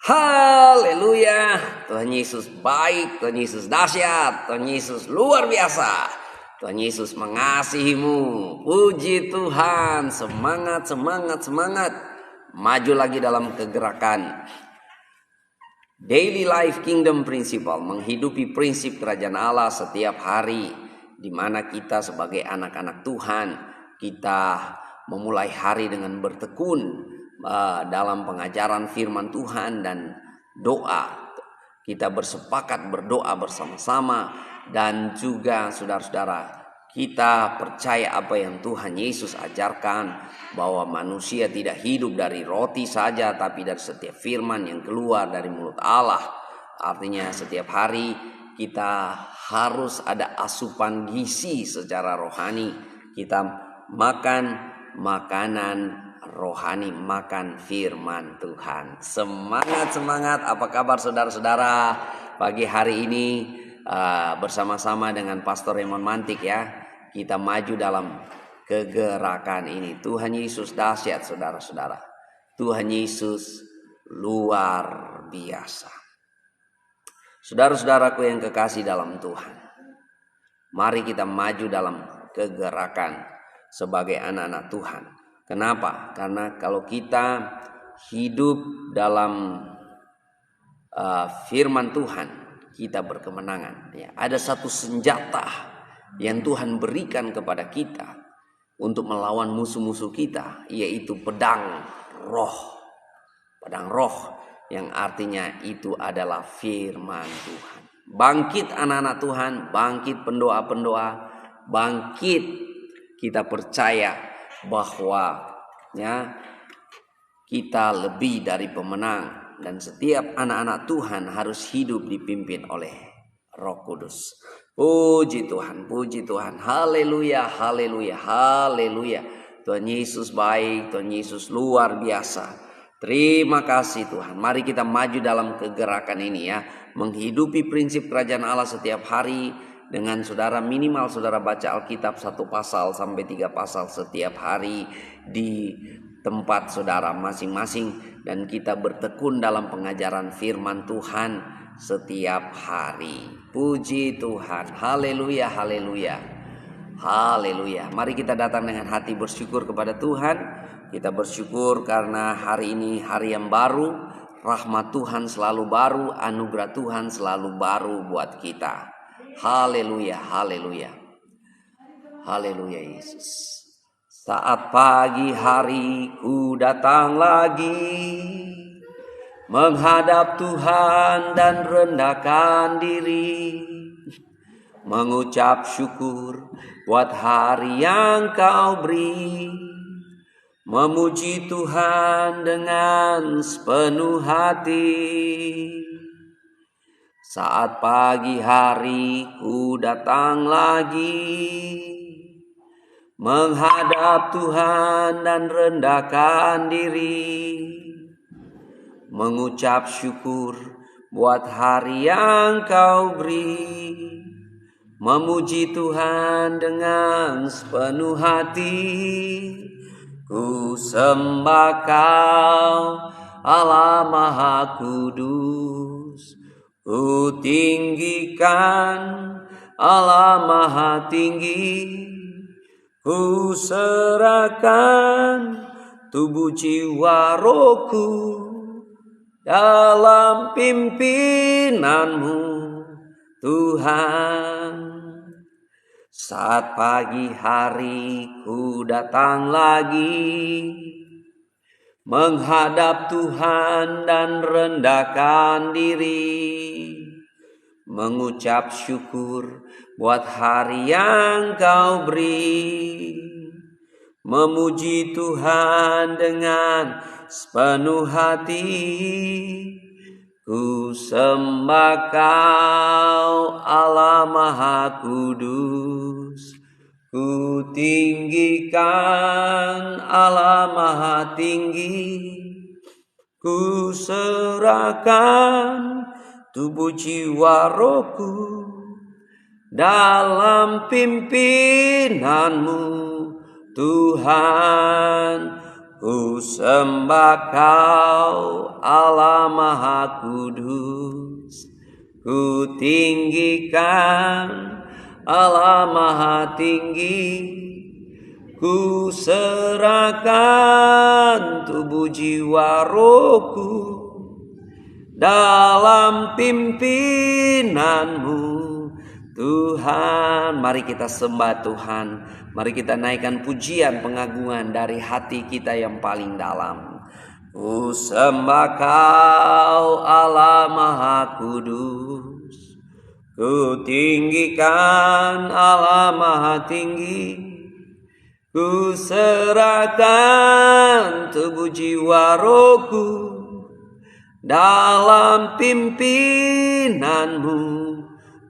Haleluya. Tuhan Yesus baik, Tuhan Yesus dahsyat, Tuhan Yesus luar biasa. Tuhan Yesus mengasihimu. Puji Tuhan. Semangat, semangat, semangat. Maju lagi dalam kegerakan Daily Life Kingdom Principle, menghidupi prinsip kerajaan Allah setiap hari, di mana kita sebagai anak-anak Tuhan, kita memulai hari dengan bertekun dalam pengajaran firman Tuhan dan doa. Kita bersepakat berdoa bersama-sama, dan juga saudara-saudara, kita percaya apa yang Tuhan Yesus ajarkan, bahwa manusia tidak hidup dari roti saja, tapi dari setiap firman yang keluar dari mulut Allah. Artinya setiap hari kita harus ada asupan gizi secara rohani. Kita makan makanan rohani, makan firman Tuhan. Semangat, semangat. Apa kabar saudara-saudara pagi hari ini? Bersama-sama dengan Pastor Raymond Mantik ya, kita maju dalam kegerakan ini. Tuhan Yesus dahsyat saudara-saudara. Tuhan Yesus luar biasa. Saudara-saudaraku yang kekasih dalam Tuhan, mari kita maju dalam kegerakan sebagai anak-anak Tuhan. Kenapa? Karena kalau kita hidup dalam firman Tuhan, kita berkemenangan. Ya, ada satu senjata yang Tuhan berikan kepada kita untuk melawan musuh-musuh kita, yaitu pedang roh. Pedang roh yang artinya itu adalah firman Tuhan. Bangkit anak-anak Tuhan, bangkit pendoa-pendoa, bangkit. Kita percaya bahwa ya, kita lebih dari pemenang. Dan setiap anak-anak Tuhan harus hidup dipimpin oleh Roh Kudus. Puji Tuhan, puji Tuhan. Haleluya, haleluya, haleluya. Tuhan Yesus baik, Tuhan Yesus luar biasa. Terima kasih Tuhan. Mari kita maju dalam kegerakan ini ya. Menghidupi prinsip kerajaan Allah setiap hari. Dengan saudara minimal saudara baca Alkitab 1 pasal sampai 3 pasal setiap hari di tempat saudara masing-masing, dan kita bertekun dalam pengajaran firman Tuhan setiap hari. Puji Tuhan. Haleluya, haleluya, haleluya. Mari kita datang dengan hati bersyukur kepada Tuhan. Kita bersyukur karena hari ini hari yang baru. Rahmat Tuhan selalu baru, anugerah Tuhan selalu baru buat kita. Haleluya, haleluya, haleluya Yesus. Saat pagi hari ku datang lagi, menghadap Tuhan dan rendahkan diri, mengucap syukur buat hari yang Kau beri, memuji Tuhan dengan sepenuh hati. Saat pagi hari ku datang lagi, menghadap Tuhan dan rendahkan diri, mengucap syukur buat hari yang Kau beri, memuji Tuhan dengan sepenuh hati. Ku sembah Kau Allah Maha Kudus, ku tinggikan Allah Maha Tinggi. Ku serahkan tubuh jiwa rohku dalam pimpinanmu Tuhan. Saat pagi hari ku datang lagi, menghadap Tuhan dan rendahkan diri, mengucap syukur buat hari yang Kau beri, memuji Tuhan dengan sepenuh hati. Ku sembah Kau Allah Maha Kudus, ku tinggikan Allah Maha Tinggi. Ku serahkan tubuh jiwa rohku dalam pimpinanmu Tuhan. Ku sembah Kau Allah Maha Kudus, ku tinggikan Allah Maha Tinggi, ku serahkan tubuh jiwa rohku dalam pimpinanmu Tuhan. Mari kita sembah Tuhan. Mari kita naikkan pujian pengagungan dari hati kita yang paling dalam. Ku sembah Kau Allah Maha Kudus, ku tinggikan Allah Maha Tinggi, ku serahkan tubuh jiwa rohku dalam pimpinanmu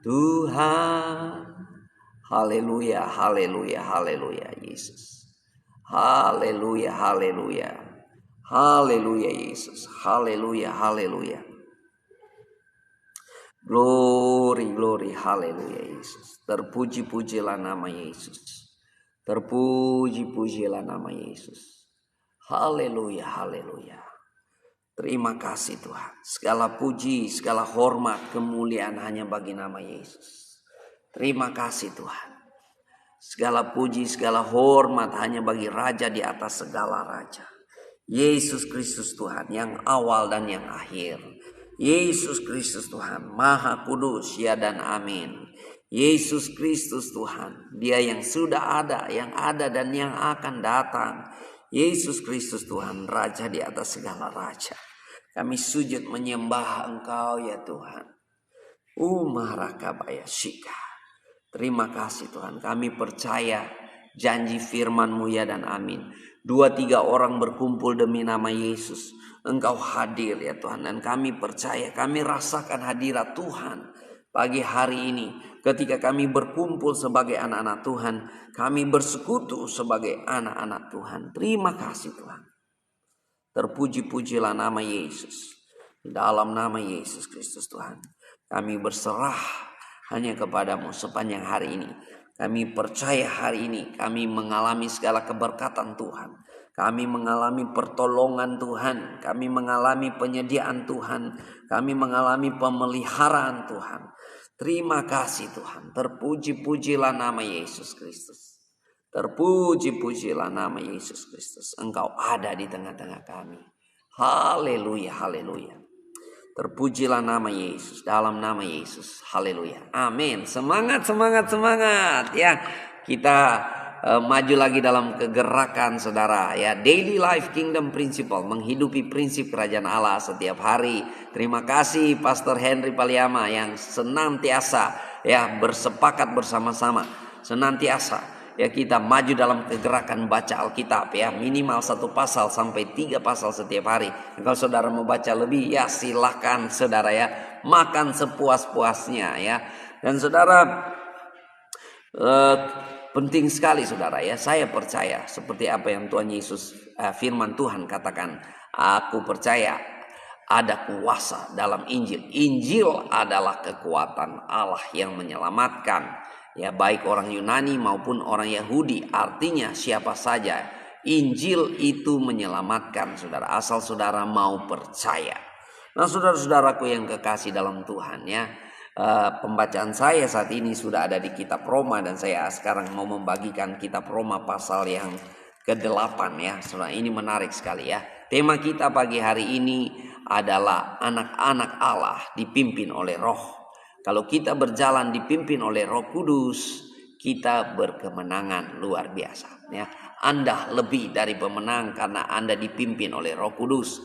Tuhan. Haleluya, haleluya, haleluya Yesus. Haleluya, haleluya. Haleluya Yesus. Haleluya, haleluya. Glory, glory, haleluya Yesus. Terpuji-pujilah nama Yesus. Terpuji-pujilah nama Yesus. Haleluya, haleluya. Terima kasih Tuhan. Segala puji, segala hormat, kemuliaan hanya bagi nama Yesus. Terima kasih Tuhan. Segala puji, segala hormat hanya bagi Raja di atas segala raja. Yesus Kristus Tuhan yang awal dan yang akhir. Yesus Kristus Tuhan Maha Kudus, ya dan amin. Yesus Kristus Tuhan, Dia yang sudah ada, yang ada dan yang akan datang. Yesus Kristus Tuhan, Raja di atas segala raja. Kami sujud menyembah Engkau ya Tuhan. Umarakabaya Shika. Terima kasih Tuhan, kami percaya janji firman-Mu ya dan amin. 2-3 orang berkumpul demi nama Yesus, Engkau hadir ya Tuhan. Dan kami percaya, kami rasakan hadirat Tuhan pagi hari ini. Ketika kami berkumpul sebagai anak-anak Tuhan, kami bersekutu sebagai anak-anak Tuhan. Terima kasih Tuhan. Terpuji-pujilah nama Yesus. Dalam nama Yesus Kristus Tuhan, kami berserah hanya kepadamu sepanjang hari ini. Kami percaya hari ini kami mengalami segala keberkatan Tuhan. Kami mengalami pertolongan Tuhan. Kami mengalami penyediaan Tuhan. Kami mengalami pemeliharaan Tuhan. Terima kasih Tuhan. Terpuji-pujilah nama Yesus Kristus. Terpuji-pujilah nama Yesus Kristus. Engkau ada di tengah-tengah kami. Haleluya, haleluya. Terpujilah nama Yesus, dalam nama Yesus. Haleluya. Amin. Semangat, semangat, semangat. Ya, kita maju lagi dalam kegerakan saudara. Ya, daily life kingdom principle, menghidupi prinsip kerajaan Allah setiap hari. Terima kasih Pastor Henry Paliama yang senantiasa ya bersepakat bersama-sama, senantiasa ya kita maju dalam kegerakan baca Alkitab ya, minimal 1 pasal sampai 3 pasal setiap hari. Kalau saudara mau baca lebih ya silahkan saudara ya, makan sepuas-puasnya ya. Dan saudara penting sekali saudara ya, saya percaya seperti apa yang Tuhan Yesus firman Tuhan katakan, aku percaya ada kuasa dalam Injil. Injil adalah kekuatan Allah yang menyelamatkan. Ya, baik orang Yunani maupun orang Yahudi, artinya siapa saja. Injil itu menyelamatkan saudara, asal saudara mau percaya. Nah saudara-saudaraku yang kekasih dalam Tuhan ya, pembacaan saya saat ini sudah ada di kitab Roma. Dan saya sekarang mau membagikan kitab Roma pasal yang ke-8 ya. Saudara, ini menarik sekali ya. Tema kita pagi hari ini adalah anak-anak Allah dipimpin oleh Roh. Kalau kita berjalan dipimpin oleh Roh Kudus, kita berkemenangan luar biasa. Ya, Anda lebih dari pemenang karena Anda dipimpin oleh Roh Kudus.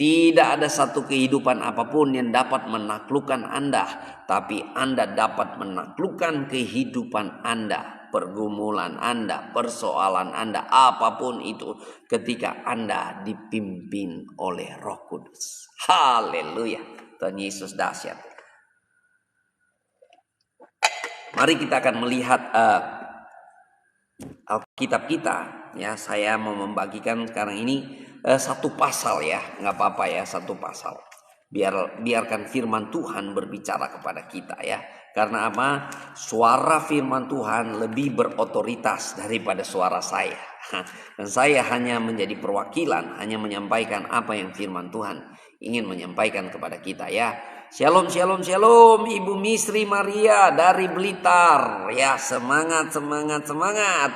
Tidak ada satu kehidupan apapun yang dapat menaklukkan Anda, tapi Anda dapat menaklukkan kehidupan Anda, pergumulan Anda, persoalan Anda, apapun itu, ketika Anda dipimpin oleh Roh Kudus. Haleluya, Tuhan Yesus dahsyat. Mari kita akan melihat Alkitab kita ya. Saya mau membagikan sekarang ini 1 pasal ya, nggak apa-apa ya, 1 pasal. Biarkan firman Tuhan berbicara kepada kita ya. Karena apa? Suara firman Tuhan lebih berotoritas daripada suara saya. Dan saya hanya menjadi perwakilan, hanya menyampaikan apa yang firman Tuhan ingin menyampaikan kepada kita ya. Shalom, shalom, shalom, Ibu Misri Maria dari Blitar. Ya, semangat, semangat, semangat.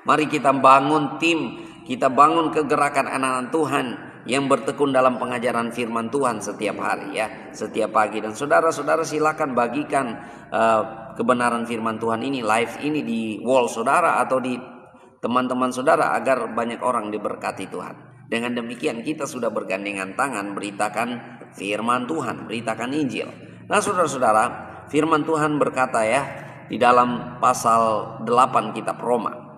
Mari kita bangun tim, kita bangun kegerakan anak-anak Tuhan yang bertekun dalam pengajaran firman Tuhan setiap hari ya, setiap pagi. Dan saudara-saudara silakan bagikan kebenaran firman Tuhan ini, live ini di wall saudara atau di teman-teman saudara agar banyak orang diberkati Tuhan. Dengan demikian kita sudah bergandengan tangan beritakan firman Tuhan, beritakan Injil. Nah saudara-saudara, firman Tuhan berkata ya di dalam pasal 8 kitab Roma.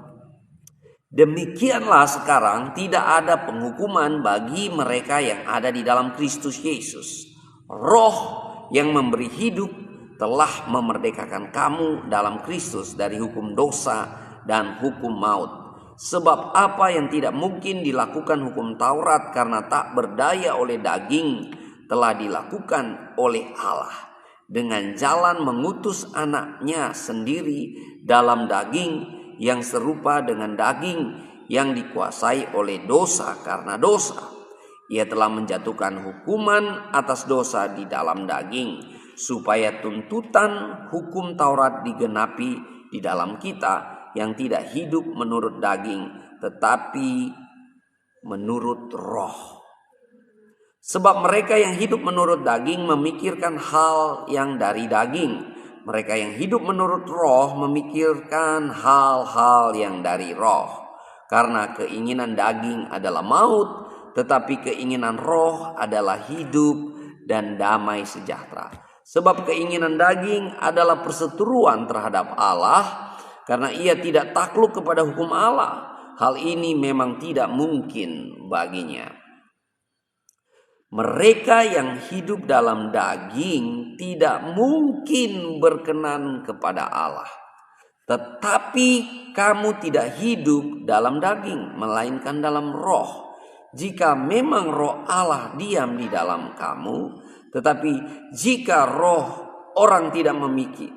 Demikianlah sekarang tidak ada penghukuman bagi mereka yang ada di dalam Kristus Yesus. Roh yang memberi hidup telah memerdekakan kamu dalam Kristus dari hukum dosa dan hukum maut. Sebab apa yang tidak mungkin dilakukan hukum Taurat karena tak berdaya oleh daging telah dilakukan oleh Allah. Dengan jalan mengutus anaknya sendiri dalam daging yang serupa dengan daging yang dikuasai oleh dosa karena dosa. Ia telah menjatuhkan hukuman atas dosa di dalam daging, supaya tuntutan hukum Taurat digenapi di dalam kita yang tidak hidup menurut daging, tetapi menurut roh. Sebab mereka yang hidup menurut daging memikirkan hal yang dari daging. Mereka yang hidup menurut roh memikirkan hal-hal yang dari roh. Karena keinginan daging adalah maut, tetapi keinginan roh adalah hidup dan damai sejahtera. Sebab keinginan daging adalah perseteruan terhadap Allah, karena ia tidak takluk kepada hukum Allah. Hal ini memang tidak mungkin baginya. Mereka yang hidup dalam daging tidak mungkin berkenan kepada Allah. Tetapi kamu tidak hidup dalam daging, melainkan dalam roh. Jika memang roh Allah diam di dalam kamu, tetapi jika roh orang tidak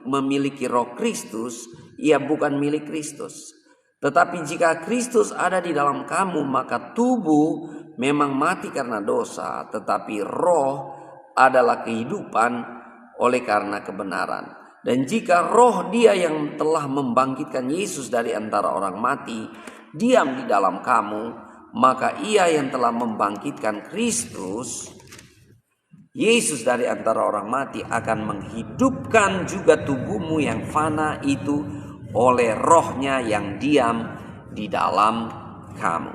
memiliki roh Kristus, ia bukan milik Kristus. Tetapi jika Kristus ada di dalam kamu, maka tubuh memang mati karena dosa, tetapi roh adalah kehidupan oleh karena kebenaran. Dan jika roh Dia yang telah membangkitkan Yesus dari antara orang mati diam di dalam kamu, maka Ia yang telah membangkitkan Kristus Yesus dari antara orang mati akan menghidupkan juga tubuhmu yang fana itu oleh rohnya yang diam di dalam kamu.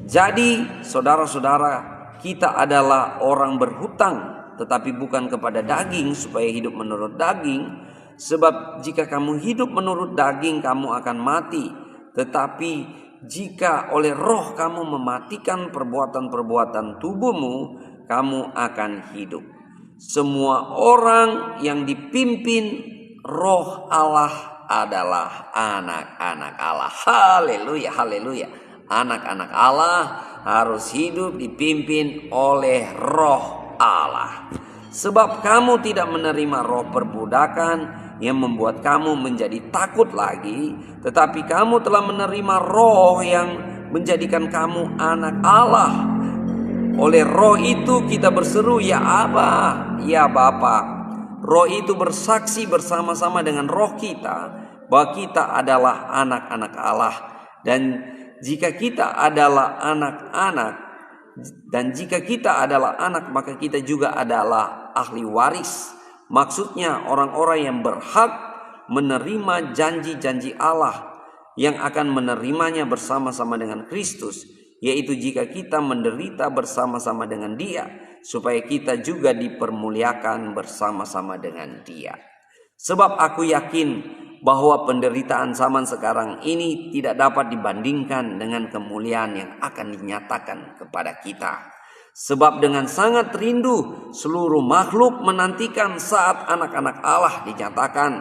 Jadi saudara-saudara, kita adalah orang berhutang, tetapi bukan kepada daging supaya hidup menurut daging. Sebab jika kamu hidup menurut daging, kamu akan mati. Tetapi jika oleh roh kamu mematikan perbuatan-perbuatan tubuhmu, kamu akan hidup. Semua orang yang dipimpin roh Allah adalah anak-anak Allah. Haleluya, haleluya. Anak-anak Allah harus hidup dipimpin oleh roh Allah. Sebab kamu tidak menerima roh perbudakan yang membuat kamu menjadi takut lagi, tetapi kamu telah menerima roh yang menjadikan kamu anak Allah. Oleh roh itu kita berseru, ya Aba, ya Bapa. Roh itu bersaksi bersama-sama dengan roh kita bahwa kita adalah anak-anak Allah. Dan jika kita adalah anak-anak, maka kita juga adalah ahli waris. Maksudnya orang-orang yang berhak menerima janji-janji Allah yang akan menerimanya bersama-sama dengan Kristus, yaitu jika kita menderita bersama-sama dengan Dia, supaya kita juga dipermuliakan bersama-sama dengan Dia. Sebab aku yakin bahwa penderitaan zaman sekarang ini tidak dapat dibandingkan dengan kemuliaan yang akan dinyatakan kepada kita. Sebab dengan sangat rindu seluruh makhluk menantikan saat anak-anak Allah dinyatakan,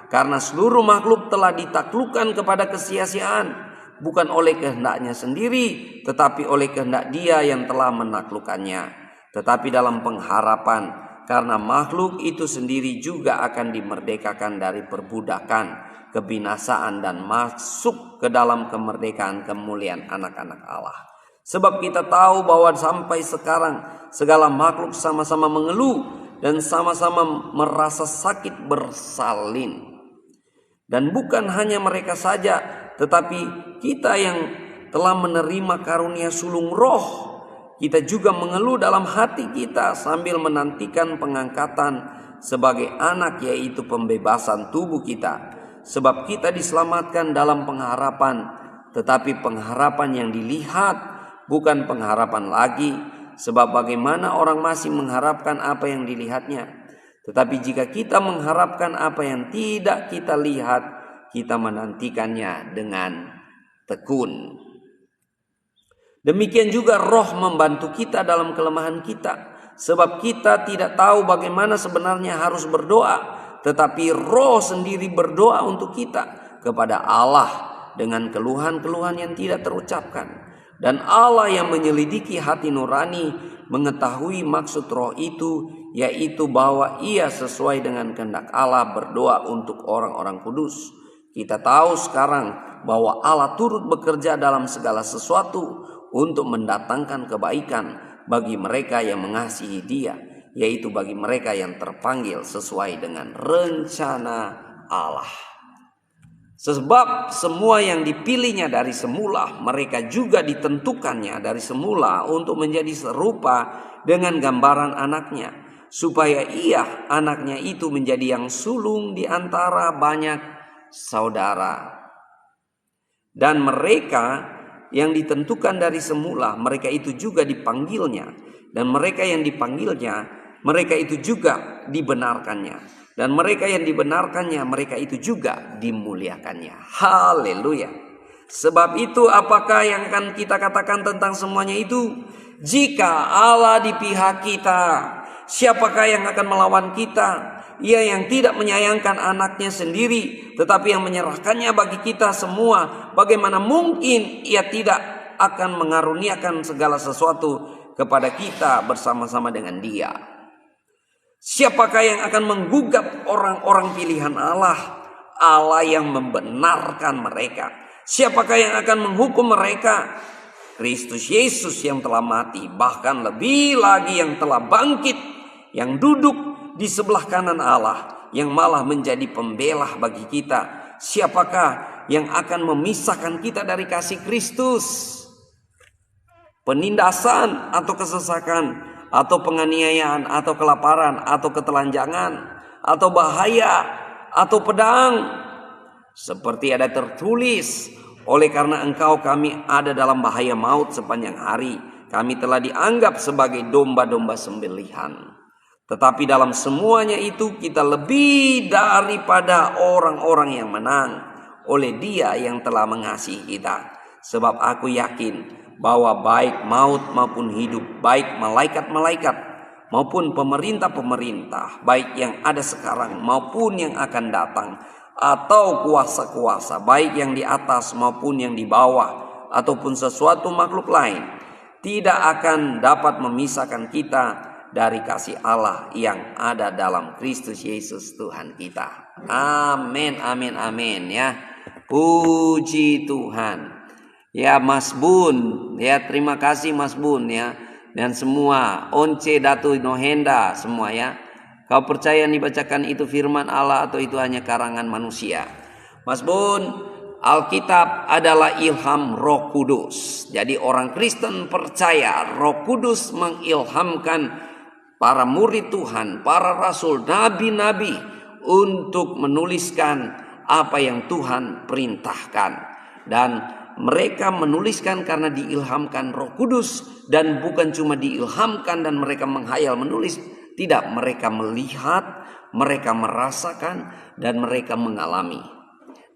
karena seluruh makhluk telah ditaklukkan kepada kesia-siaan, bukan oleh kehendaknya sendiri, tetapi oleh kehendak Dia yang telah menaklukkannya. tetapi dalam pengharapan, karena makhluk itu sendiri juga akan dimerdekakan dari perbudakan, kebinasaan, dan masuk ke dalam kemerdekaan kemuliaan anak-anak Allah. Sebab kita tahu bahwa sampai sekarang segala makhluk sama-sama mengeluh dan sama-sama merasa sakit bersalin. Dan bukan hanya mereka saja, tetapi kita yang telah menerima karunia sulung roh, kita juga mengeluh dalam hati kita sambil menantikan pengangkatan sebagai anak, yaitu pembebasan tubuh kita. Sebab kita diselamatkan dalam pengharapan, tetapi pengharapan yang dilihat bukan pengharapan lagi. Sebab bagaimana orang masih mengharapkan apa yang dilihatnya? Tetapi jika kita mengharapkan apa yang tidak kita lihat, kita menantikannya dengan tekun. Demikian juga roh membantu kita dalam kelemahan kita. Sebab kita tidak tahu bagaimana sebenarnya harus berdoa, tetapi roh sendiri berdoa untuk kita kepada Allah dengan keluhan-keluhan yang tidak terucapkan. Dan Allah yang menyelidiki hati nurani mengetahui maksud roh itu, yaitu bahwa ia sesuai dengan kehendak Allah berdoa untuk orang-orang kudus. Kita tahu sekarang bahwa Allah turut bekerja dalam segala sesuatu untuk mendatangkan kebaikan bagi mereka yang mengasihi Dia, yaitu bagi mereka yang terpanggil sesuai dengan rencana Allah. Sebab semua yang dipilihnya dari semula, mereka juga ditentukannya dari semula untuk menjadi serupa dengan gambaran anaknya, supaya ia, anaknya itu, menjadi yang sulung di antara banyak saudara. Dan mereka yang ditentukan dari semula, mereka itu juga dipanggilnya. Dan mereka yang dipanggilnya, mereka itu juga dibenarkannya. Dan mereka yang dibenarkannya, mereka itu juga dimuliakannya. Haleluya. Sebab itu apakah yang akan kita katakan tentang semuanya itu? Jika Allah di pihak kita, siapakah yang akan melawan kita? Ia yang tidak menyayangkan anaknya sendiri, tetapi yang menyerahkannya bagi kita semua. Bagaimana mungkin ia tidak akan mengaruniakan segala sesuatu kepada kita bersama-sama dengan Dia? Siapakah yang akan menggugap orang-orang pilihan Allah? Allah yang membenarkan mereka. Siapakah yang akan menghukum mereka? Kristus Yesus yang telah mati, bahkan lebih lagi yang telah bangkit, yang duduk di sebelah kanan Allah, yang malah menjadi pembela bagi kita. Siapakah yang akan memisahkan kita dari kasih Kristus? Penindasan atau kesesakan, atau penganiayaan, atau kelaparan, atau ketelanjangan, atau bahaya, atau pedang? Seperti ada tertulis, oleh karena engkau kami ada dalam bahaya maut sepanjang hari. Kami telah dianggap sebagai domba-domba sembelihan. Tetapi dalam semuanya itu kita lebih daripada orang-orang yang menang oleh Dia yang telah mengasihi kita. Sebab aku yakin bahwa baik maut maupun hidup, baik malaikat-malaikat maupun pemerintah-pemerintah, baik yang ada sekarang maupun yang akan datang, atau kuasa-kuasa, baik yang di atas maupun yang di bawah, ataupun sesuatu makhluk lain, tidak akan dapat memisahkan kita dari kasih Allah yang ada dalam Kristus Yesus Tuhan kita. Amin, amin, amin ya. Puji Tuhan. Ya Mas Bun, ya terima kasih Mas Bun ya, dan semua Once Datu Nohenda semua ya. Kau percaya dibacakan itu firman Allah atau itu hanya karangan manusia? Mas Bun, Alkitab adalah ilham Roh Kudus. Jadi orang Kristen percaya Roh Kudus mengilhamkan para murid Tuhan, para rasul, nabi-nabi untuk menuliskan apa yang Tuhan perintahkan. Dan mereka menuliskan karena diilhamkan Roh Kudus, dan bukan cuma diilhamkan dan mereka menghayal menulis. Tidak, mereka melihat, mereka merasakan, dan mereka mengalami.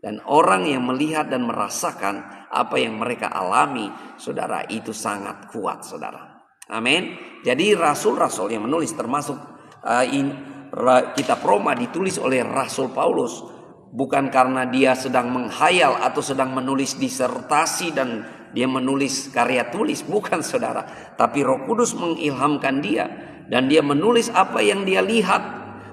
Dan orang yang melihat dan merasakan apa yang mereka alami, saudara, itu sangat kuat, saudara. Amin. Jadi rasul-rasul yang menulis, termasuk kitab Roma ditulis oleh Rasul Paulus, bukan karena dia sedang menghayal atau sedang menulis disertasi dan dia menulis karya tulis, bukan saudara. Tapi Roh Kudus mengilhamkan dia, dan dia menulis apa yang dia lihat,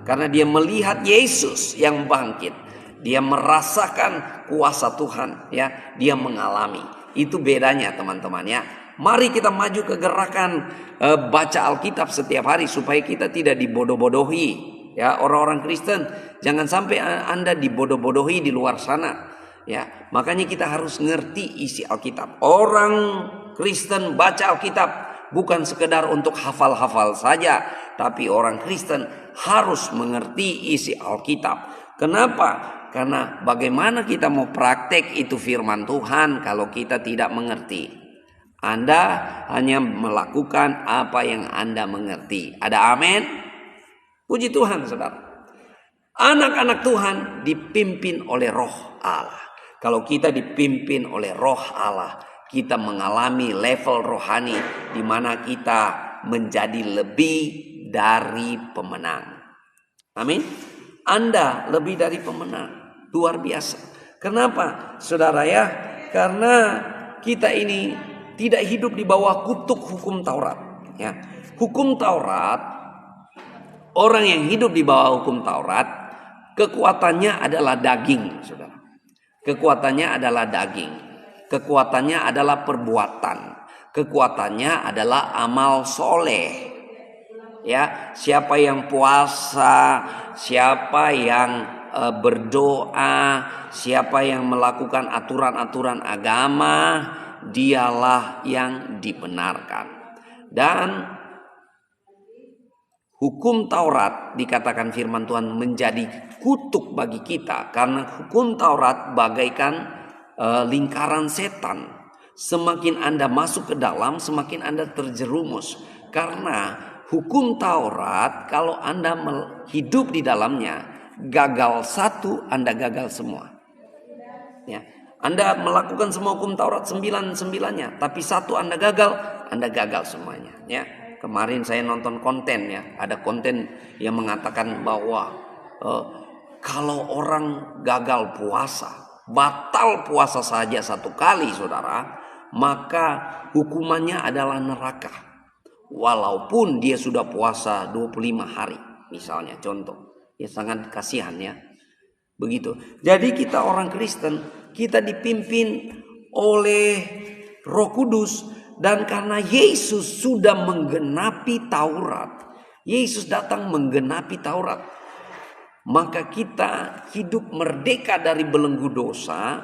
karena dia melihat Yesus yang bangkit. Dia merasakan kuasa Tuhan, ya. Dia mengalami. Itu bedanya, teman-teman, ya. Mari kita maju ke gerakan baca Alkitab setiap hari supaya kita tidak dibodoh-bodohi. Ya, orang-orang Kristen, jangan sampai Anda dibodoh-bodohi di luar sana. Ya, makanya kita harus ngerti isi Alkitab. Orang Kristen baca Alkitab bukan sekedar untuk hafal-hafal saja, tapi orang Kristen harus mengerti isi Alkitab. Kenapa? Karena bagaimana kita mau praktek itu firman Tuhan kalau kita tidak mengerti? Anda hanya melakukan apa yang Anda mengerti. Ada amin? Puji Tuhan, saudara. Anak-anak Tuhan dipimpin oleh Roh Allah. Kalau kita dipimpin oleh Roh Allah, kita mengalami level rohani di mana kita menjadi lebih dari pemenang. Amin. Anda lebih dari pemenang. Luar biasa. Kenapa, saudara, ya? Karena kita ini tidak hidup di bawah kutuk hukum Taurat, ya. Hukum Taurat, orang yang hidup di bawah hukum Taurat, kekuatannya adalah daging, saudara. Kekuatannya adalah daging. Kekuatannya adalah perbuatan. Kekuatannya adalah amal soleh. Ya, siapa yang puasa, siapa yang berdoa, siapa yang melakukan aturan-aturan agama, dialah yang dibenarkan. Dan hukum Taurat, dikatakan firman Tuhan, menjadi kutuk bagi kita. Karena hukum Taurat bagaikan lingkaran setan. Semakin Anda masuk ke dalam, semakin Anda terjerumus. Karena hukum Taurat, kalau Anda hidup di dalamnya, gagal satu, Anda gagal semua. Ya, Anda melakukan semua hukum Taurat 9-9-nya, tapi satu Anda gagal semuanya. Ya. Kemarin saya nonton konten, ya, ada konten yang mengatakan bahwa kalau orang gagal puasa, batal puasa saja satu kali, saudara, maka hukumannya adalah neraka. Walaupun dia sudah puasa 25 hari, misalnya, contoh. Ya, sangat kasihan, ya. Begitu. Jadi kita orang Kristen, kita dipimpin oleh Roh Kudus. Dan karena Yesus sudah menggenapi Taurat, Yesus datang menggenapi Taurat, maka kita hidup merdeka dari belenggu dosa,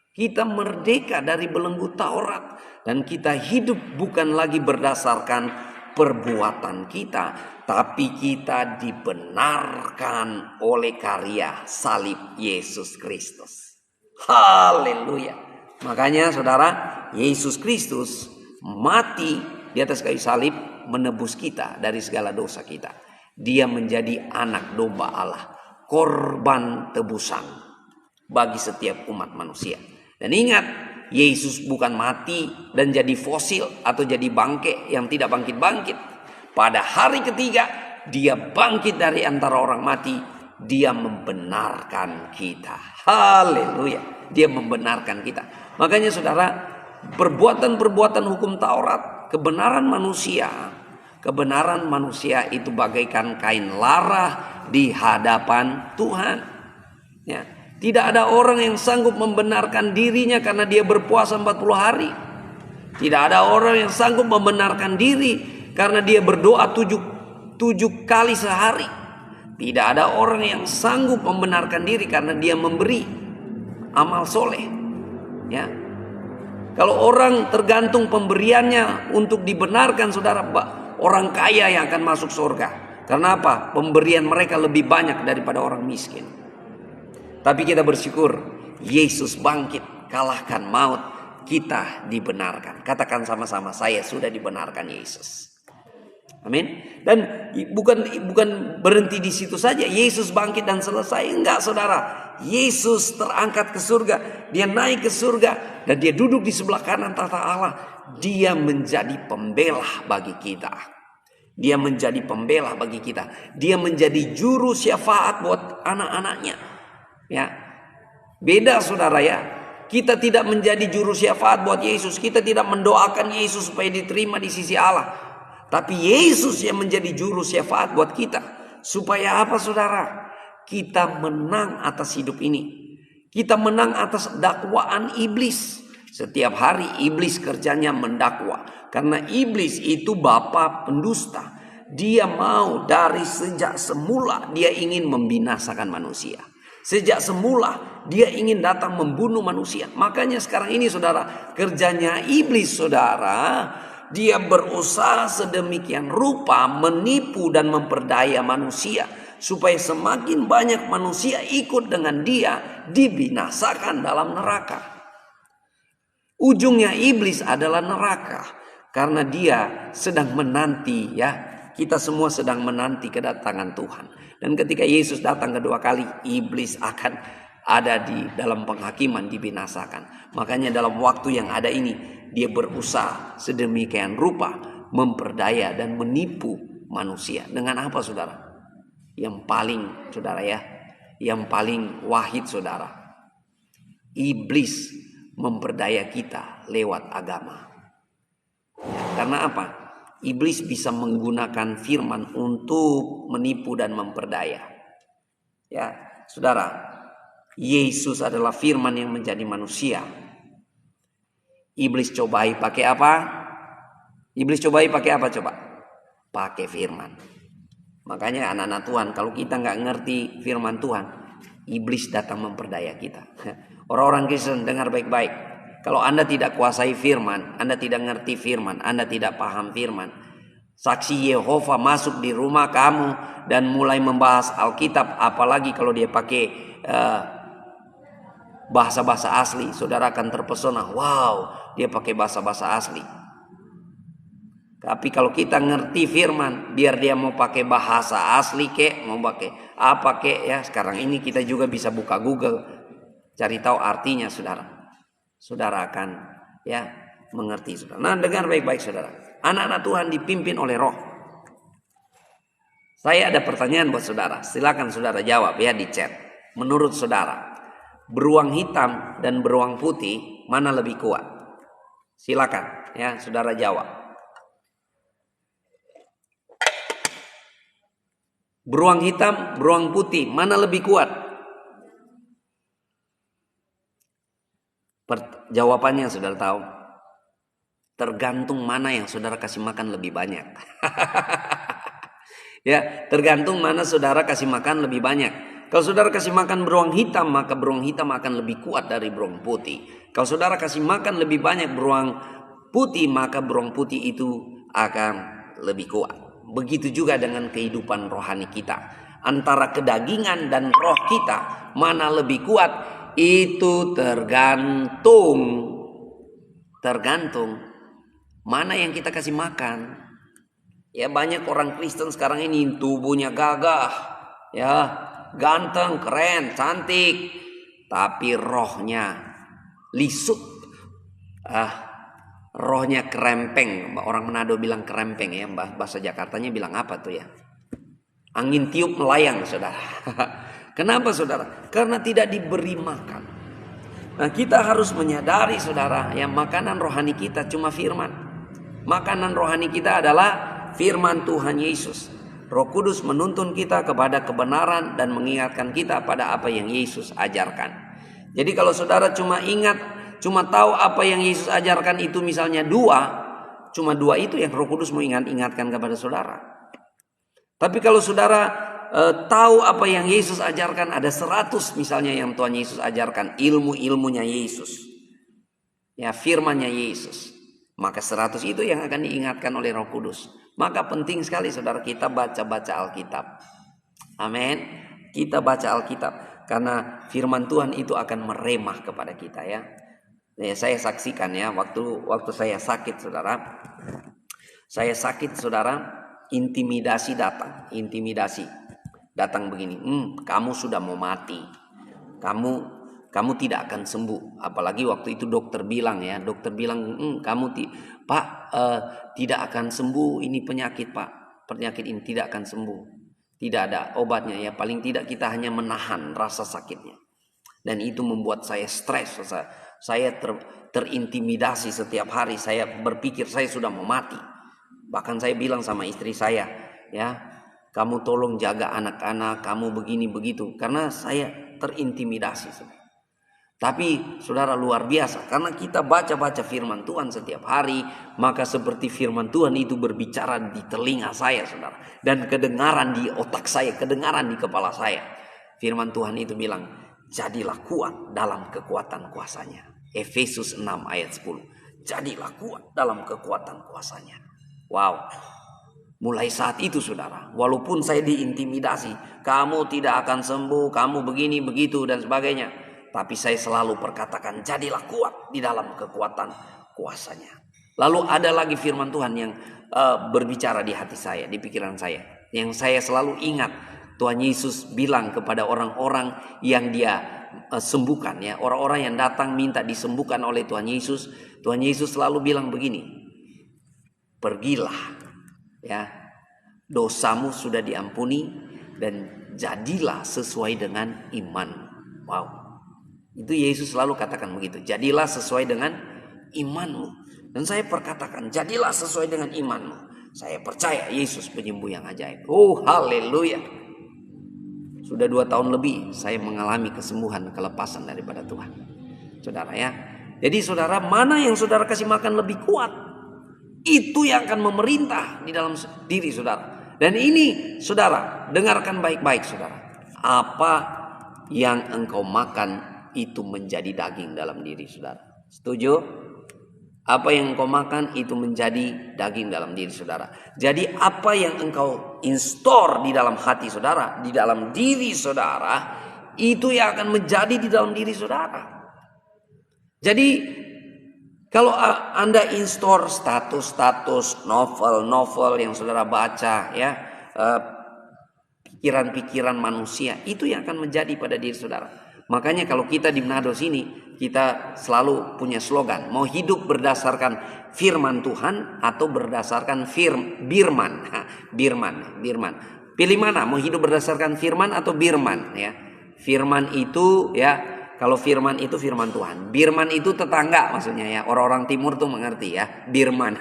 kita merdeka dari belenggu Taurat, dan kita hidup bukan lagi berdasarkan perbuatan kita, tapi kita dibenarkan oleh karya salib Yesus Kristus. Haleluya. Makanya, saudara, Yesus Kristus mati di atas kayu salib menebus kita dari segala dosa kita. Dia menjadi anak domba Allah, korban tebusan bagi setiap umat manusia. Dan ingat, Yesus bukan mati dan jadi fosil atau jadi bangke yang tidak bangkit-bangkit. Pada hari ketiga, dia bangkit dari antara orang mati. Dia membenarkan kita. Haleluya. Dia membenarkan kita. Makanya, saudara, perbuatan-perbuatan hukum Taurat, kebenaran manusia itu bagaikan kain lara di hadapan Tuhan. Ya, tidak ada orang yang sanggup membenarkan dirinya karena dia berpuasa 40 hari. Tidak ada orang yang sanggup membenarkan diri karena dia berdoa 7 kali sehari. Tidak ada orang yang sanggup membenarkan diri karena dia memberi amal soleh. Ya, kalau orang tergantung pemberiannya untuk dibenarkan, saudara, orang kaya yang akan masuk surga. Karena apa? Pemberian mereka lebih banyak daripada orang miskin. Tapi kita bersyukur, Yesus bangkit, kalahkan maut, kita dibenarkan. Katakan sama-sama, saya sudah dibenarkan Yesus. Amin. Dan bukan berhenti di situ saja. Yesus bangkit dan selesai. Enggak, saudara. Yesus terangkat ke surga. Dia naik ke surga. Dan dia duduk di sebelah kanan tahta Allah. Dia menjadi pembela bagi kita. Dia menjadi pembela bagi kita. Dia menjadi juru syafaat buat anak-anaknya. Ya. Beda, saudara, ya. Kita tidak menjadi juru syafaat buat Yesus. Kita tidak mendoakan Yesus supaya diterima di sisi Allah. Tapi Yesus yang menjadi juru syafaat buat kita. Supaya apa saudara? Kita menang atas hidup ini. Kita menang atas dakwaan iblis. Setiap hari iblis kerjanya mendakwa. Karena iblis itu bapa pendusta. Dia mau dari sejak semula dia ingin membinasakan manusia. Sejak semula dia ingin datang membunuh manusia. Makanya sekarang ini saudara, kerjanya iblis saudara, dia berusaha sedemikian rupa menipu dan memperdaya manusia. Supaya semakin banyak manusia ikut dengan dia, dibinasakan dalam neraka. Ujungnya iblis adalah neraka. Karena dia sedang menanti ya. Kita semua sedang menanti kedatangan Tuhan. Dan ketika Yesus datang kedua kali, iblis akan ada di dalam penghakiman, dibinasakan. Makanya dalam waktu yang ada ini, dia berusaha sedemikian rupa memperdaya dan menipu manusia. Dengan apa saudara? Yang paling saudara ya, yang paling wahid saudara. Iblis memperdaya kita lewat agama. Karena apa? Iblis bisa menggunakan firman untuk menipu dan memperdaya. Ya, saudara, Yesus adalah firman yang menjadi manusia. Iblis cobai pakai apa? Iblis cobai pakai apa coba? Pakai firman. Makanya anak-anak Tuhan, kalau kita nggak ngerti firman Tuhan, iblis datang memperdaya kita. Orang-orang Kristen dengar baik-baik. Kalau Anda tidak kuasai firman, Anda tidak ngerti firman, Anda tidak paham firman. Saksi Yehova masuk di rumah kamu dan mulai membahas Alkitab, apalagi kalau dia pakai bahasa-bahasa asli, saudara akan terpesona. Wow, dia pakai bahasa-bahasa asli. Tapi kalau kita ngerti firman, biar dia mau pakai bahasa asli kek, mau pakai apa kek ya. Sekarang ini kita juga bisa buka Google, cari tahu artinya saudara. Saudara akan ya mengerti saudara. Nah, dengar baik-baik saudara. Anak-anak Tuhan dipimpin oleh Roh. Saya ada pertanyaan buat saudara. Silakan saudara jawab ya di chat. Menurut saudara, beruang hitam dan beruang putih mana lebih kuat? Silakan ya saudara jawab. Beruang hitam, beruang putih mana lebih kuat? Jawabannya saudara tahu. Tergantung mana yang saudara kasih makan lebih banyak. Ya, tergantung mana saudara kasih makan lebih banyak. Kalau saudara kasih makan beruang hitam, maka beruang hitam akan lebih kuat dari beruang putih. Kalau saudara kasih makan lebih banyak beruang putih, maka beruang putih itu akan lebih kuat. Begitu juga dengan kehidupan rohani kita. Antara kedagingan dan roh kita, mana lebih kuat? Itu tergantung mana yang kita kasih makan. Ya, banyak orang Kristen sekarang ini tubuhnya gagah, ya, ganteng, keren, cantik, tapi rohnya lisut. Rohnya kerempeng. Orang Manado bilang kerempeng ya, bahasa Jakartanya bilang apa tuh ya? Angin tiup melayang, saudara. Kenapa saudara? Karena tidak diberi makan. Nah, kita harus menyadari saudara, yang makanan rohani kita cuma firman. Makanan rohani kita adalah firman Tuhan Yesus. Roh Kudus menuntun kita kepada kebenaran dan mengingatkan kita pada apa yang Yesus ajarkan. Jadi kalau saudara cuma tahu apa yang Yesus ajarkan itu misalnya cuma dua itu yang Roh Kudus mau ingatkan kepada saudara. Tapi kalau saudara tahu apa yang Yesus ajarkan, ada 100 misalnya yang Tuhan Yesus ajarkan, ilmunya Yesus, ya, firmannya Yesus, maka 100 itu yang akan diingatkan oleh Roh Kudus. Maka penting sekali saudara kita baca Alkitab. Amin. Kita baca Alkitab karena firman Tuhan itu akan meremah kepada kita ya. Nah, saya saksikan ya, waktu saya sakit saudara. Intimidasi datang begini, kamu sudah mau mati, kamu tidak akan sembuh. Apalagi waktu itu dokter bilang kamu tidak akan sembuh, ini penyakit pak, penyakit ini tidak akan sembuh, tidak ada obatnya ya, paling tidak kita hanya menahan rasa sakitnya. Dan itu membuat saya stres, Saya terintimidasi setiap hari. Saya berpikir saya sudah mau mati. Bahkan saya bilang sama istri saya, ya, kamu tolong jaga anak-anak, kamu begini begitu. Karena saya terintimidasi. Tapi saudara, luar biasa, karena kita baca-baca firman Tuhan setiap hari, maka seperti firman Tuhan itu berbicara di telinga saya, saudara, dan kedengaran di otak saya, kedengaran di kepala saya. Firman Tuhan itu bilang, jadilah kuat dalam kekuatan kuasanya. Efesus 6 ayat 10. Jadilah kuat dalam kekuatan kuasanya. Wow. Mulai saat itu, saudara, walaupun saya diintimidasi, kamu tidak akan sembuh, kamu begini begitu dan sebagainya, tapi saya selalu perkatakan, jadilah kuat di dalam kekuatan kuasanya. Lalu ada lagi firman Tuhan yang berbicara di hati saya, di pikiran saya, yang saya selalu ingat. Tuhan Yesus bilang kepada orang-orang yang dia sembuhkan, ya, orang-orang yang datang minta disembuhkan oleh Tuhan Yesus. Tuhan Yesus selalu bilang begini, pergilah, ya, dosamu sudah diampuni dan jadilah sesuai dengan iman. Wow. Itu Yesus selalu katakan begitu. Jadilah sesuai dengan imanmu. Dan saya perkatakan, jadilah sesuai dengan imanmu. Saya percaya Yesus penyembuh yang ajaib. Oh, haleluya. Sudah 2 tahun lebih saya mengalami kesembuhan, kelepasan daripada Tuhan. Saudara, ya. Jadi saudara, mana yang saudara kasih makan lebih kuat, itu yang akan memerintah di dalam diri saudara. Dan ini saudara, dengarkan baik-baik saudara. Apa yang engkau makan itu menjadi daging dalam diri saudara. Setuju? Apa yang engkau makan itu menjadi daging dalam diri saudara. Jadi apa yang engkau install di dalam hati saudara, di dalam diri saudara, itu yang akan menjadi di dalam diri saudara. Jadi kalau Anda install status-status, novel-novel yang saudara baca, ya, pikiran-pikiran manusia, itu yang akan menjadi pada diri saudara. Makanya kalau kita di Manado sini, kita selalu punya slogan, mau hidup berdasarkan firman Tuhan atau berdasarkan birman. Pilih mana? Mau hidup berdasarkan firman atau birman, ya. Firman itu, ya, kalau firman itu firman Tuhan. Birman itu tetangga maksudnya, ya. Orang-orang timur tuh mengerti, ya. Birman.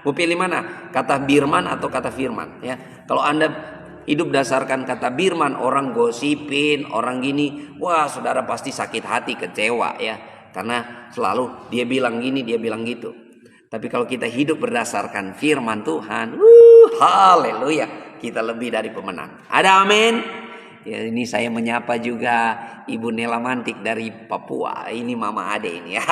Mau pilih mana? Kata birman atau kata firman, ya. Kalau Anda hidup berdasarkan kata birman, orang gosipin, orang gini, wah saudara pasti sakit hati, kecewa, ya. Karena selalu dia bilang gini, dia bilang gitu. Tapi kalau kita hidup berdasarkan firman Tuhan, haleluya, kita lebih dari pemenang. Ada amin? Ya, ini saya menyapa juga Ibu Nela Mantik dari Papua. Ini Mama Ade ini, ya.